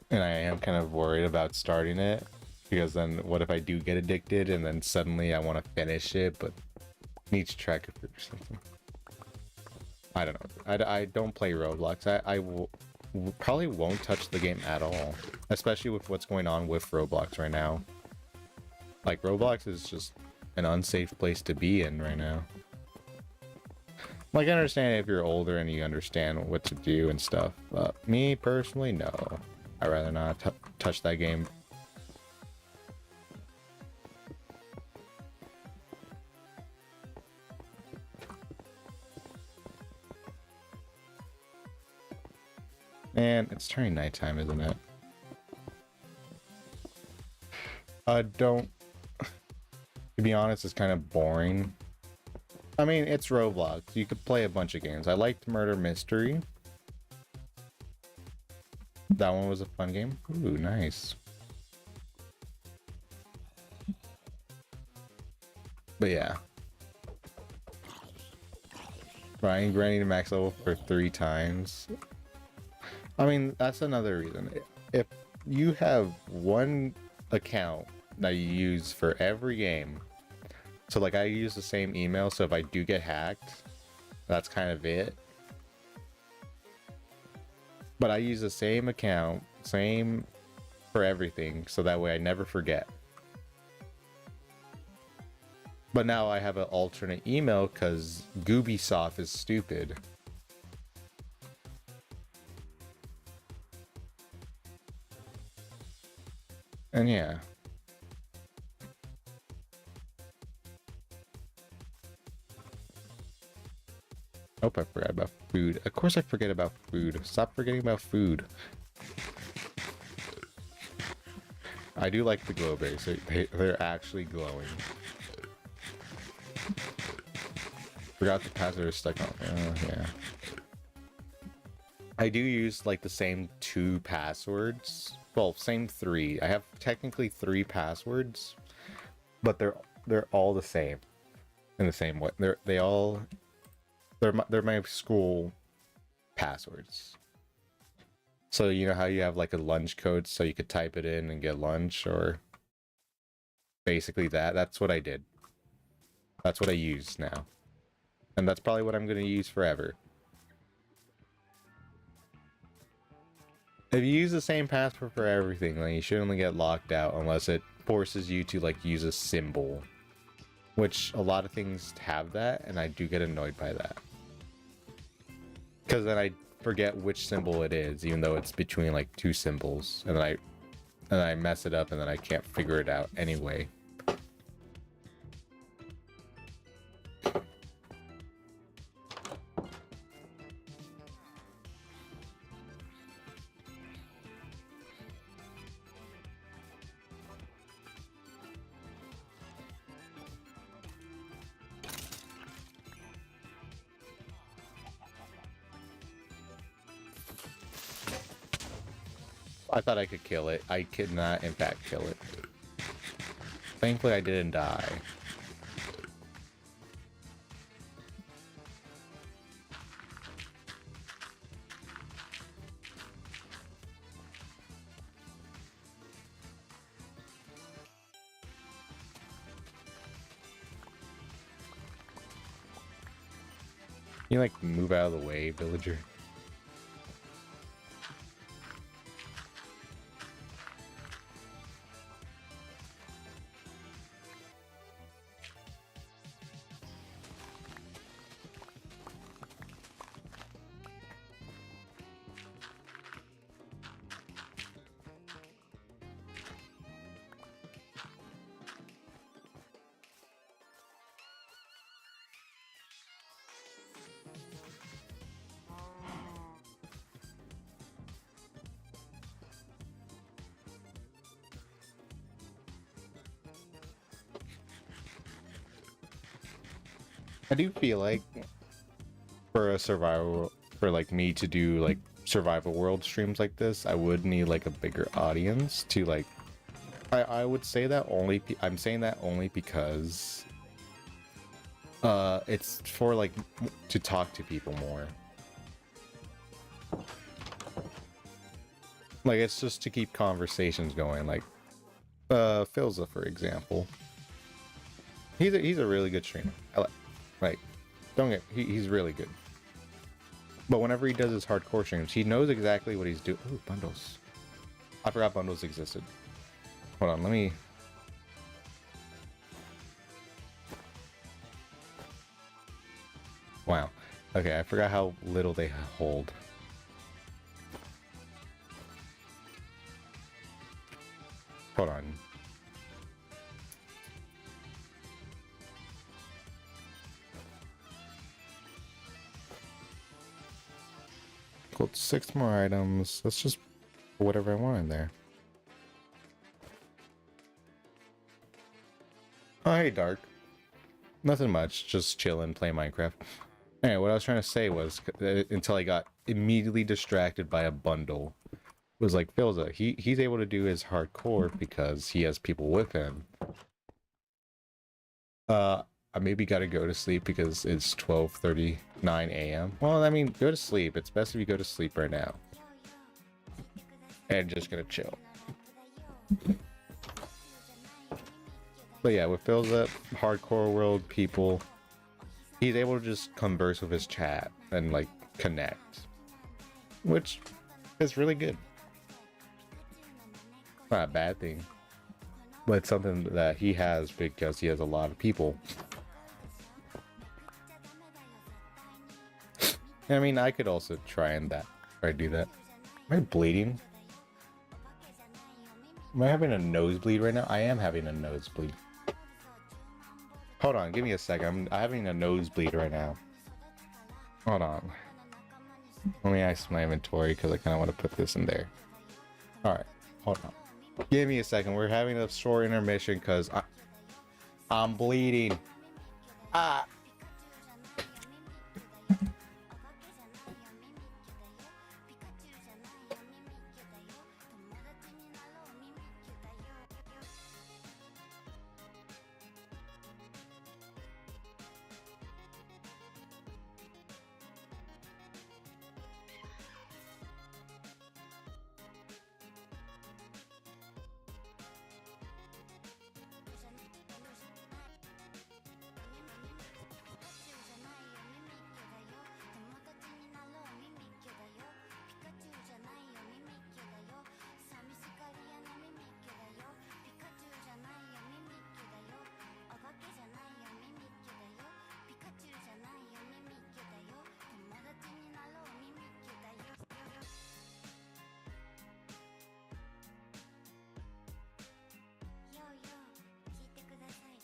And I am kind of worried about starting it, because then what if I do get addicted and then suddenly I want to finish it, but needs track of it or something. I don't know. I don't play Roblox. I probably won't touch the game at all, especially with what's going on with Roblox right now. Like, Roblox is just an unsafe place to be in right now. Like, I understand if you're older and you understand what to do and stuff, but me personally, no. I'd rather not touch that game. And it's turning nighttime, isn't it? To be honest, it's kind of boring. I mean, it's Roblox. You could play a bunch of games. I liked Murder Mystery. That one was a fun game. Ooh, nice. But yeah. Ryan granting max level for 3 times. I mean, that's another reason. If you have one account that you use for every game, so like I use the same email, so if I do get hacked, that's kind of it. But I use the same account, same for everything, so that way I never forget. But now I have an alternate email because Ubisoft is stupid. And yeah. Hope I forgot about food. Of course I forget about food. Stop forgetting about food. I do like the glow berries. They're actually glowing. Forgot the password is stuck on. Oh, yeah. I do use like the same 2 passwords. Well, same 3. I have technically 3 passwords, but they're all the same in the same way. They're my school passwords. So you know how you have like a lunch code, so you could type it in and get lunch, or basically that's what I did. That's what I use now. And that's probably what I'm going to use forever. If you use the same password for everything, then you shouldn't get locked out unless it forces you to like use a symbol. which a lot of things have that, and I do get annoyed by that. Because then I forget which symbol it is, even though it's between like two symbols, and then I mess it up, and then I can't figure it out anyway. I thought I could kill it. I could not, in fact, kill it. Thankfully, I didn't die. You like move out of the way, villager? I do feel like for a survival, for like me to do like survival world streams like this, I would need like a bigger audience to like. I would say that only. I'm saying that only because it's for like to talk to people more. Like it's just to keep conversations going. Like Philza, for example. He's a really good streamer. Like, he's really good. But whenever he does his hardcore streams, he knows exactly what he's doing. Ooh, bundles. I forgot bundles existed. Hold on, let me... Wow. Okay, I forgot how little they hold. Hold on. Cool, 6 more items. Let's just put whatever I want in there. Oh, hey, Dark. Nothing much, just chilling, playing Minecraft. Anyway, what I was trying to say was, until I got immediately distracted by a bundle, was like, Philza, he's able to do his hardcore because he has people with him. I maybe gotta go to sleep because it's 12:39 a.m. Well, I mean, go to sleep. It's best if you go to sleep right now. And just gonna chill. But yeah, with Philza, hardcore world people, he's able to just converse with his chat and like connect, which is really good. Not a bad thing, but it's something that he has because he has a lot of people. I mean, I could also try do that. Am I bleeding? Am I having a nosebleed right now? I am having a nosebleed. Hold on, give me a second. I'm having a nosebleed right now. Hold on. Let me access my inventory because I kind of want to put this in there. Alright, hold on. Give me a second. We're having a short intermission because I'm bleeding. Ah!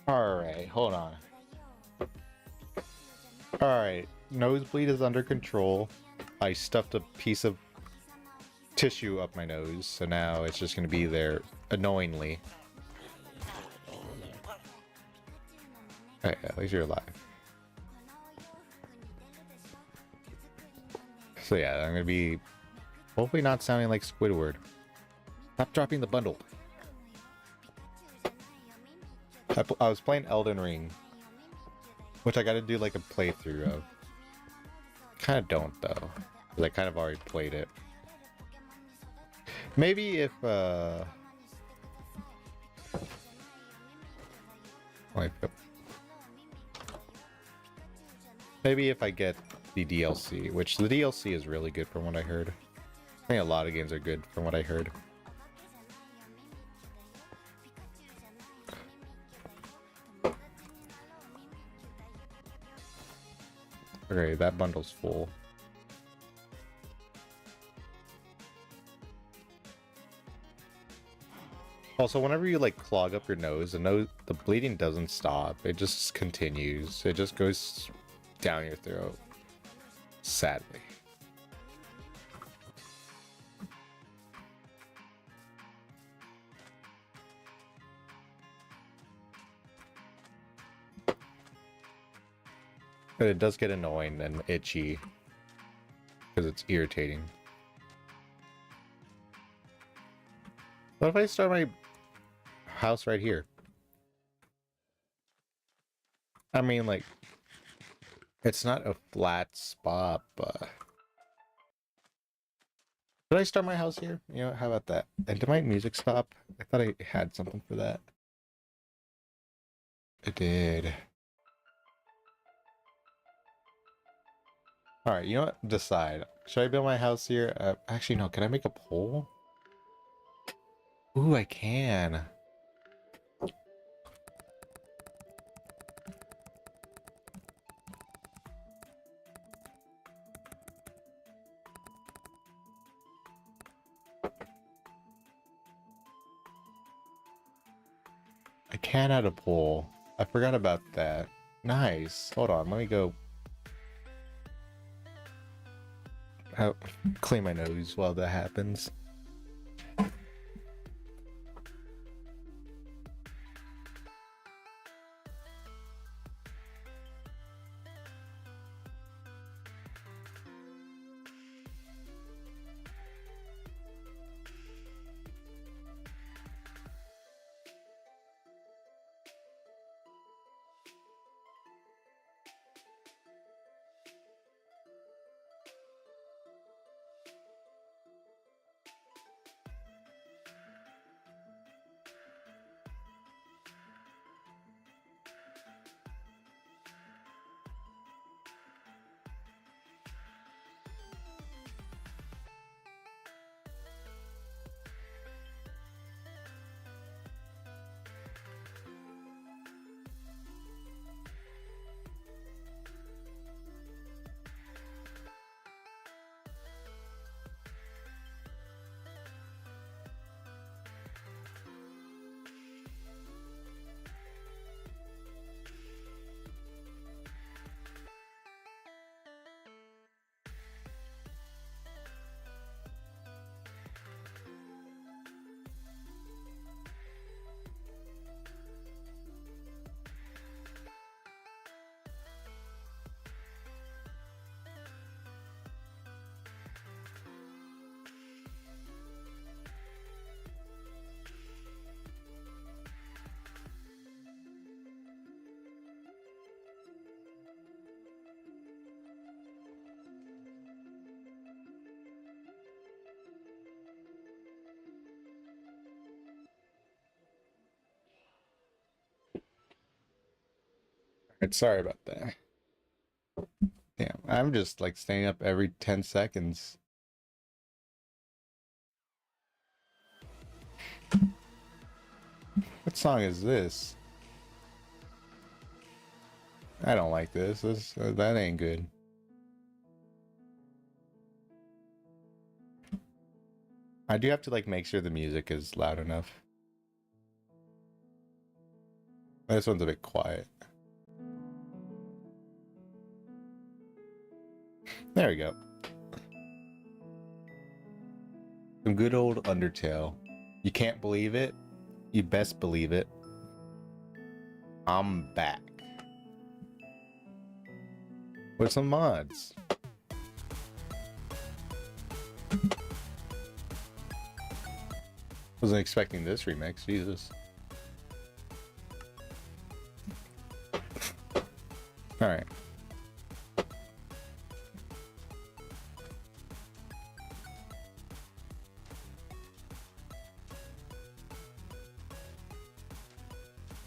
Alright, hold on. Alright, nosebleed is under control. I stuffed a piece of tissue up my nose, so now it's just gonna be there annoyingly. Hey, at least you're alive. So yeah, I'm gonna be hopefully not sounding like Squidward. Stop dropping the bundle. I was playing Elden Ring, which I gotta do like a playthrough of. Kind of don't though, because I kind of already played it. Maybe if like, maybe if I get the DLC, which the DLC is really good from what I heard. I think a lot of games are good from what I heard. Okay, that bundle's full. Also, whenever you like clog up your nose, the bleeding doesn't stop. It just continues. It just goes down your throat. Sadly. But it does get annoying and itchy because it's irritating. What if I start my house right here? I mean, like, it's not a flat spot, but... Did I start my house here? You know, how about that? And did my music stop? I thought I had something for that. It did. Alright, you know what? Decide. Should I build my house here? Actually, no. Can I make a pole? Ooh, I can. I can add a pole. I forgot about that. Nice. Hold on, let me go. Clean my nose while that happens. Alright, sorry about that. Damn, I'm just like staying up every 10 seconds. What song is this? I don't like this. That ain't good. I do have to like make sure the music is loud enough. This one's a bit quiet. There we go. Some good old Undertale. You can't believe it? You best believe it. I'm back. With some mods. Wasn't expecting this remix, Jesus. Alright.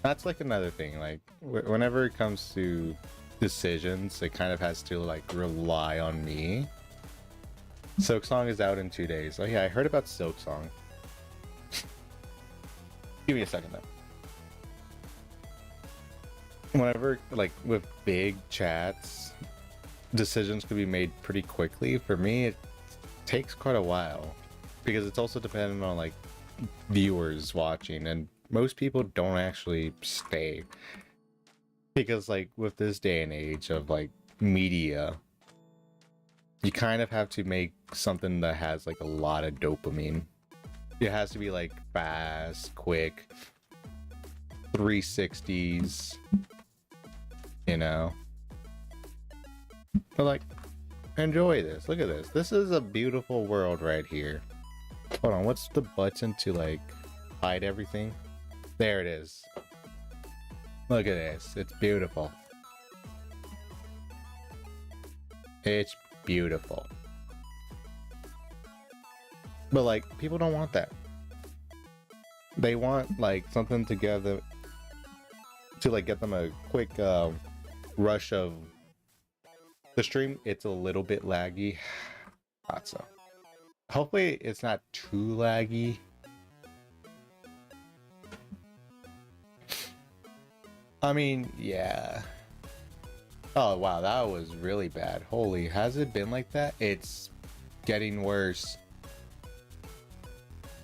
That's like another thing, like whenever it comes to decisions, it kind of has to like rely on me. Silksong is out in 2 days. Oh yeah, I heard about Silksong. Give me a second though. Whenever, like with big chats, decisions could be made pretty quickly. For me, it takes quite a while because it's also dependent on like viewers watching, and most people don't actually stay because like with this day and age of like media, you kind of have to make something that has like a lot of dopamine. It has to be like fast, quick, 360s, you know. But like, enjoy this. Look at this. This is a beautiful world right here. Hold on, what's the button to like hide everything? There it is. Look at this. It's beautiful. It's beautiful. But like, people don't want that. They want like something together to like get them a quick rush of the stream. It's a little bit laggy. Thought so. Hopefully it's not too laggy. I mean, yeah. Oh wow, that was really bad. Holy, has it been like that? It's getting worse.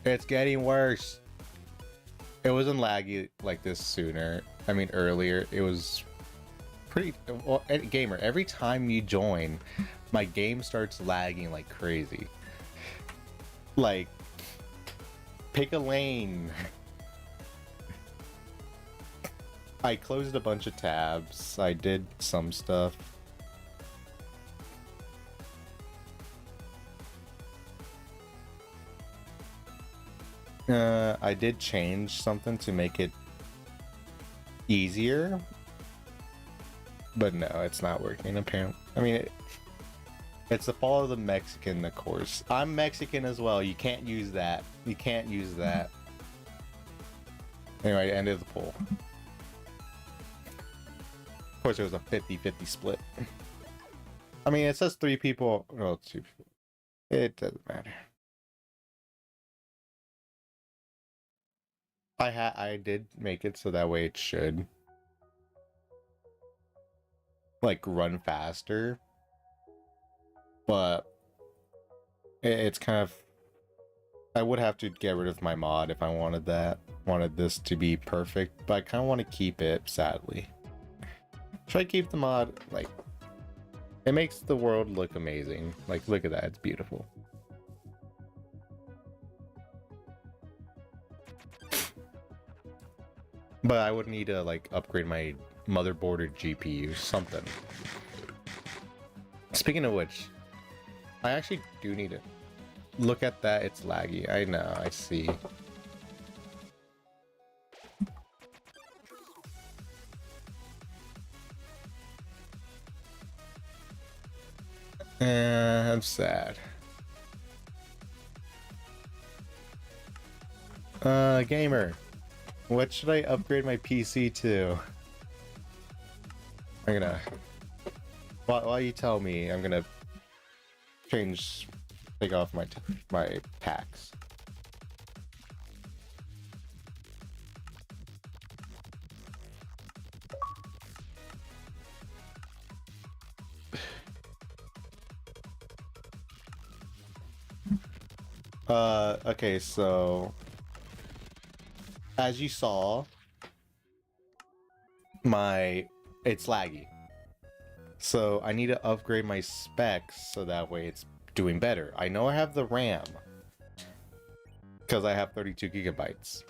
It's getting worse. It wasn't laggy like this sooner. I mean, earlier. It was pretty... Well, gamer, every time you join, my game starts lagging like crazy. Like, pick a lane. I closed a bunch of tabs. I did some stuff. I did change something to make it easier, but no, it's not working apparently. I mean, it's the fault of the Mexican, of course. I'm Mexican as well. You can't use that. You can't use that. Anyway, end of the poll. Of course, it was a 50-50 split. I mean, it says 3 people. Well, 2 people. It doesn't matter. I did make it so that way it should like run faster, but it's kind of, I would have to get rid of my mod if I wanted that. Wanted this to be perfect, but I kind of want to keep it, sadly. Should I keep the mod? Like, it makes the world look amazing. Like, look at that, it's beautiful. But I would need to like upgrade my motherboard or GPU, something. Speaking of which, I actually do need to look at that. It's laggy. I know, I see. I'm sad. Gamer. What should I upgrade my PC to? I'm gonna... While you tell me, I'm gonna take off my packs. Okay, so... As you saw, it's laggy. So I need to upgrade my specs so that way it's doing better. I know I have the RAM because I have 32 gigabytes.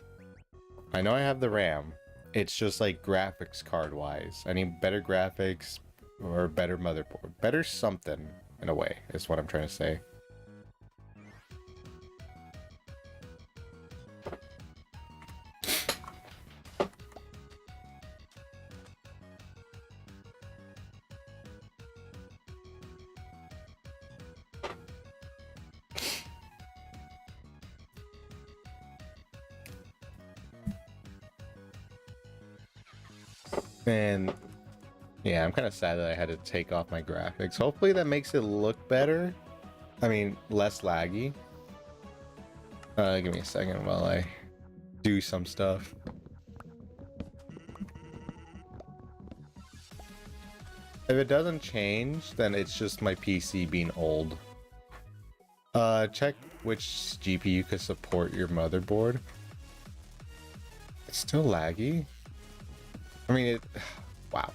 I know I have the RAM. It's just like graphics card wise. I need better graphics or better motherboard. Better something in a way is what I'm trying to say. And yeah, I'm kind of sad that I had to take off my graphics. Hopefully that makes it look better. I mean, less laggy. Give me a second while I do some stuff. If it doesn't change, then it's just my PC being old. Check which GPU could support your motherboard. It's still laggy. I mean, wow.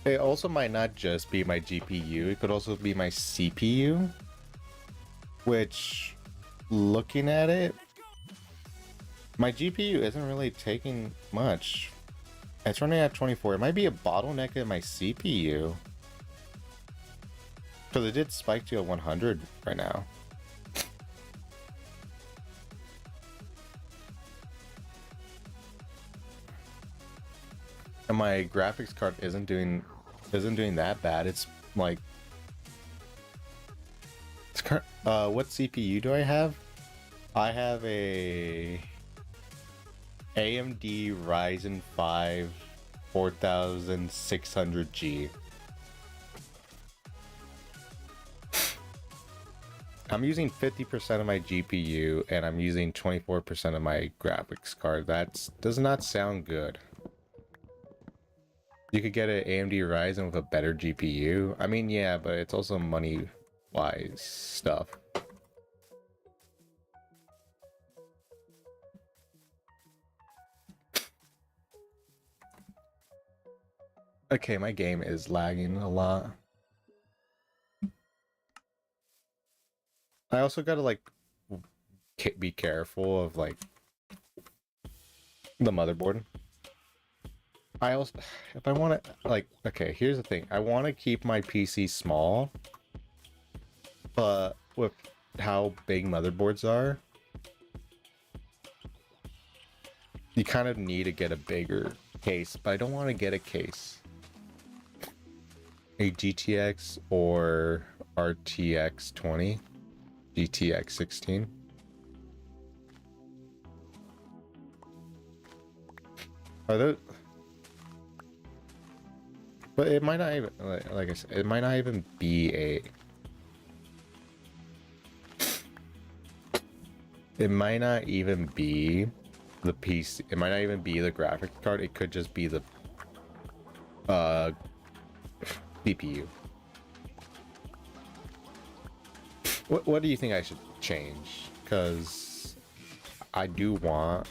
It also might not just be my GPU, it could also be my CPU. Which, looking at it, my GPU isn't really taking much. It's running at 24. It might be a bottleneck in my CPU. Because it did spike to a 100 right now. And my graphics card isn't doing that bad. It's like what CPU do I have? I have a AMD Ryzen 5 4600G. I'm using 50% of my GPU and I'm using 24% of my graphics card. That does not sound good. You could get an AMD Ryzen with a better GPU. I mean, yeah, but it's also money-wise stuff. Okay, my game is lagging a lot. I also gotta, like, be careful of, like, the motherboard. I also, if I want to, like, okay, here's the thing. I want to keep my PC small, but with how big motherboards are, you kind of need to get a bigger case, but I don't want to get a case. A GTX or RTX 20, GTX 16. Are those... But it might not even, like I said, it might not even be a... It might not even be the PC. It might not even be the graphics card. It could just be the CPU. What do you think I should change? Because I do want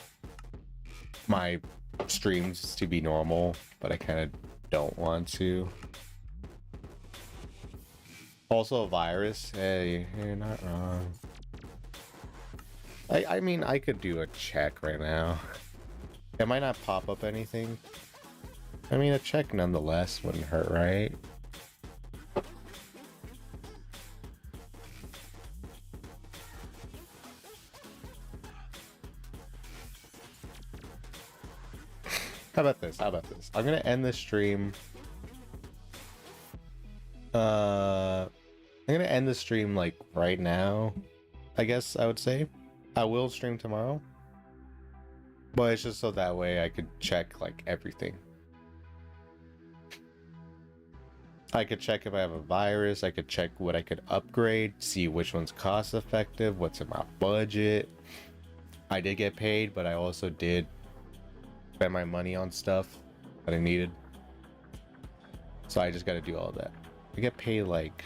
my streams to be normal, but I kind of don't want to. Also a virus. Hey, you're not wrong. I mean, I could do a check right now. It might not pop up anything. I mean, a check nonetheless wouldn't hurt, right? How about this? How about this? I'm gonna end this stream. I'm gonna end the stream like right now. I guess I would say. I will stream tomorrow. But it's just so that way I could check like everything. I could check if I have a virus. I could check what I could upgrade. See which one's cost effective. What's in my budget. I did get paid, but I also did spend my money on stuff that I needed. So I just got to do all that. I get paid like...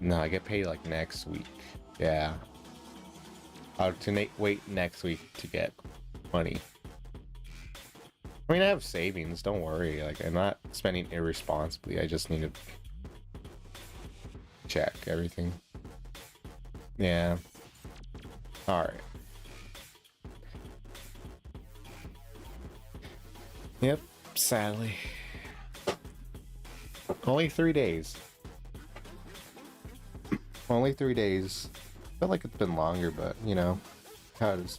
No, I get paid like next week. Yeah. I'll wait next week to get money. I mean, I have savings. Don't worry. Like, I'm not spending irresponsibly. I just need to check everything. Yeah. All right. Yep. Sadly. Only 3 days. Only 3 days. I feel like it's been longer, but you know how it is.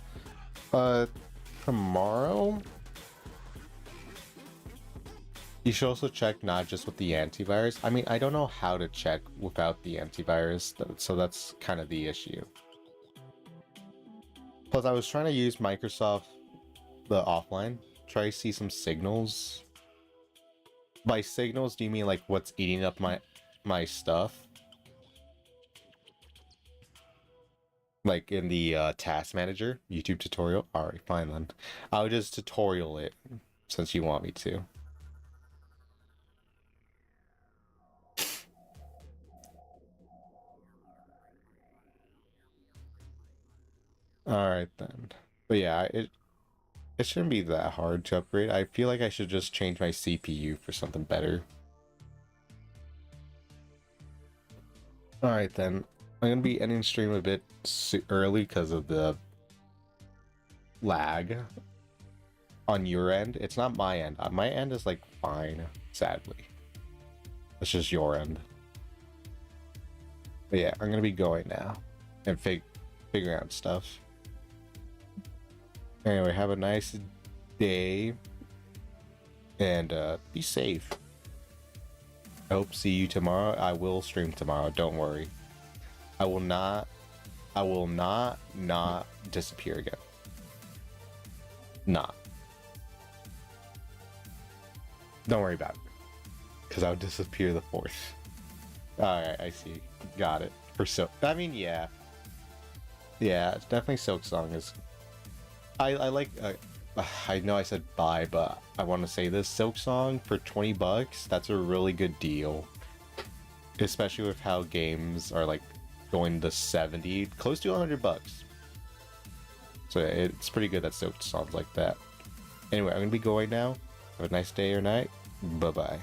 Tomorrow you should also check not just with the antivirus. I mean, I don't know how to check without the antivirus, so that's kind of the issue. Plus, I was trying to use Microsoft the offline, try to see some signals. By signals, do you mean like what's eating up my stuff? Like in the task manager, YouTube tutorial? Alright, fine then. I'll just tutorial it since you want me to. Alright then. But yeah, it shouldn't be that hard to upgrade. I feel like I should just change my CPU for something better. Alright then. I'm gonna be ending stream a bit early because of the lag on your end. It's not my end. My end is like fine, sadly. It's just your end. But yeah, I'm gonna be going now and figuring out stuff. Anyway, have a nice day and be safe. I hope to see you tomorrow. I will stream tomorrow, don't worry. I will not disappear again. Not. Don't worry about it. Because I'll disappear the 4th. Alright, I see. Got it. For I mean, yeah. Yeah, it's definitely Silk Song is... I like... I know I said buy, but I want to say this. Silk Song for 20 bucks, that's a really good deal. Especially with how games are like going to 70, close to 100 bucks. So it's pretty good that Silk Song's like that. Anyway, I'm going to be going now. Have a nice day or night. Bye-bye.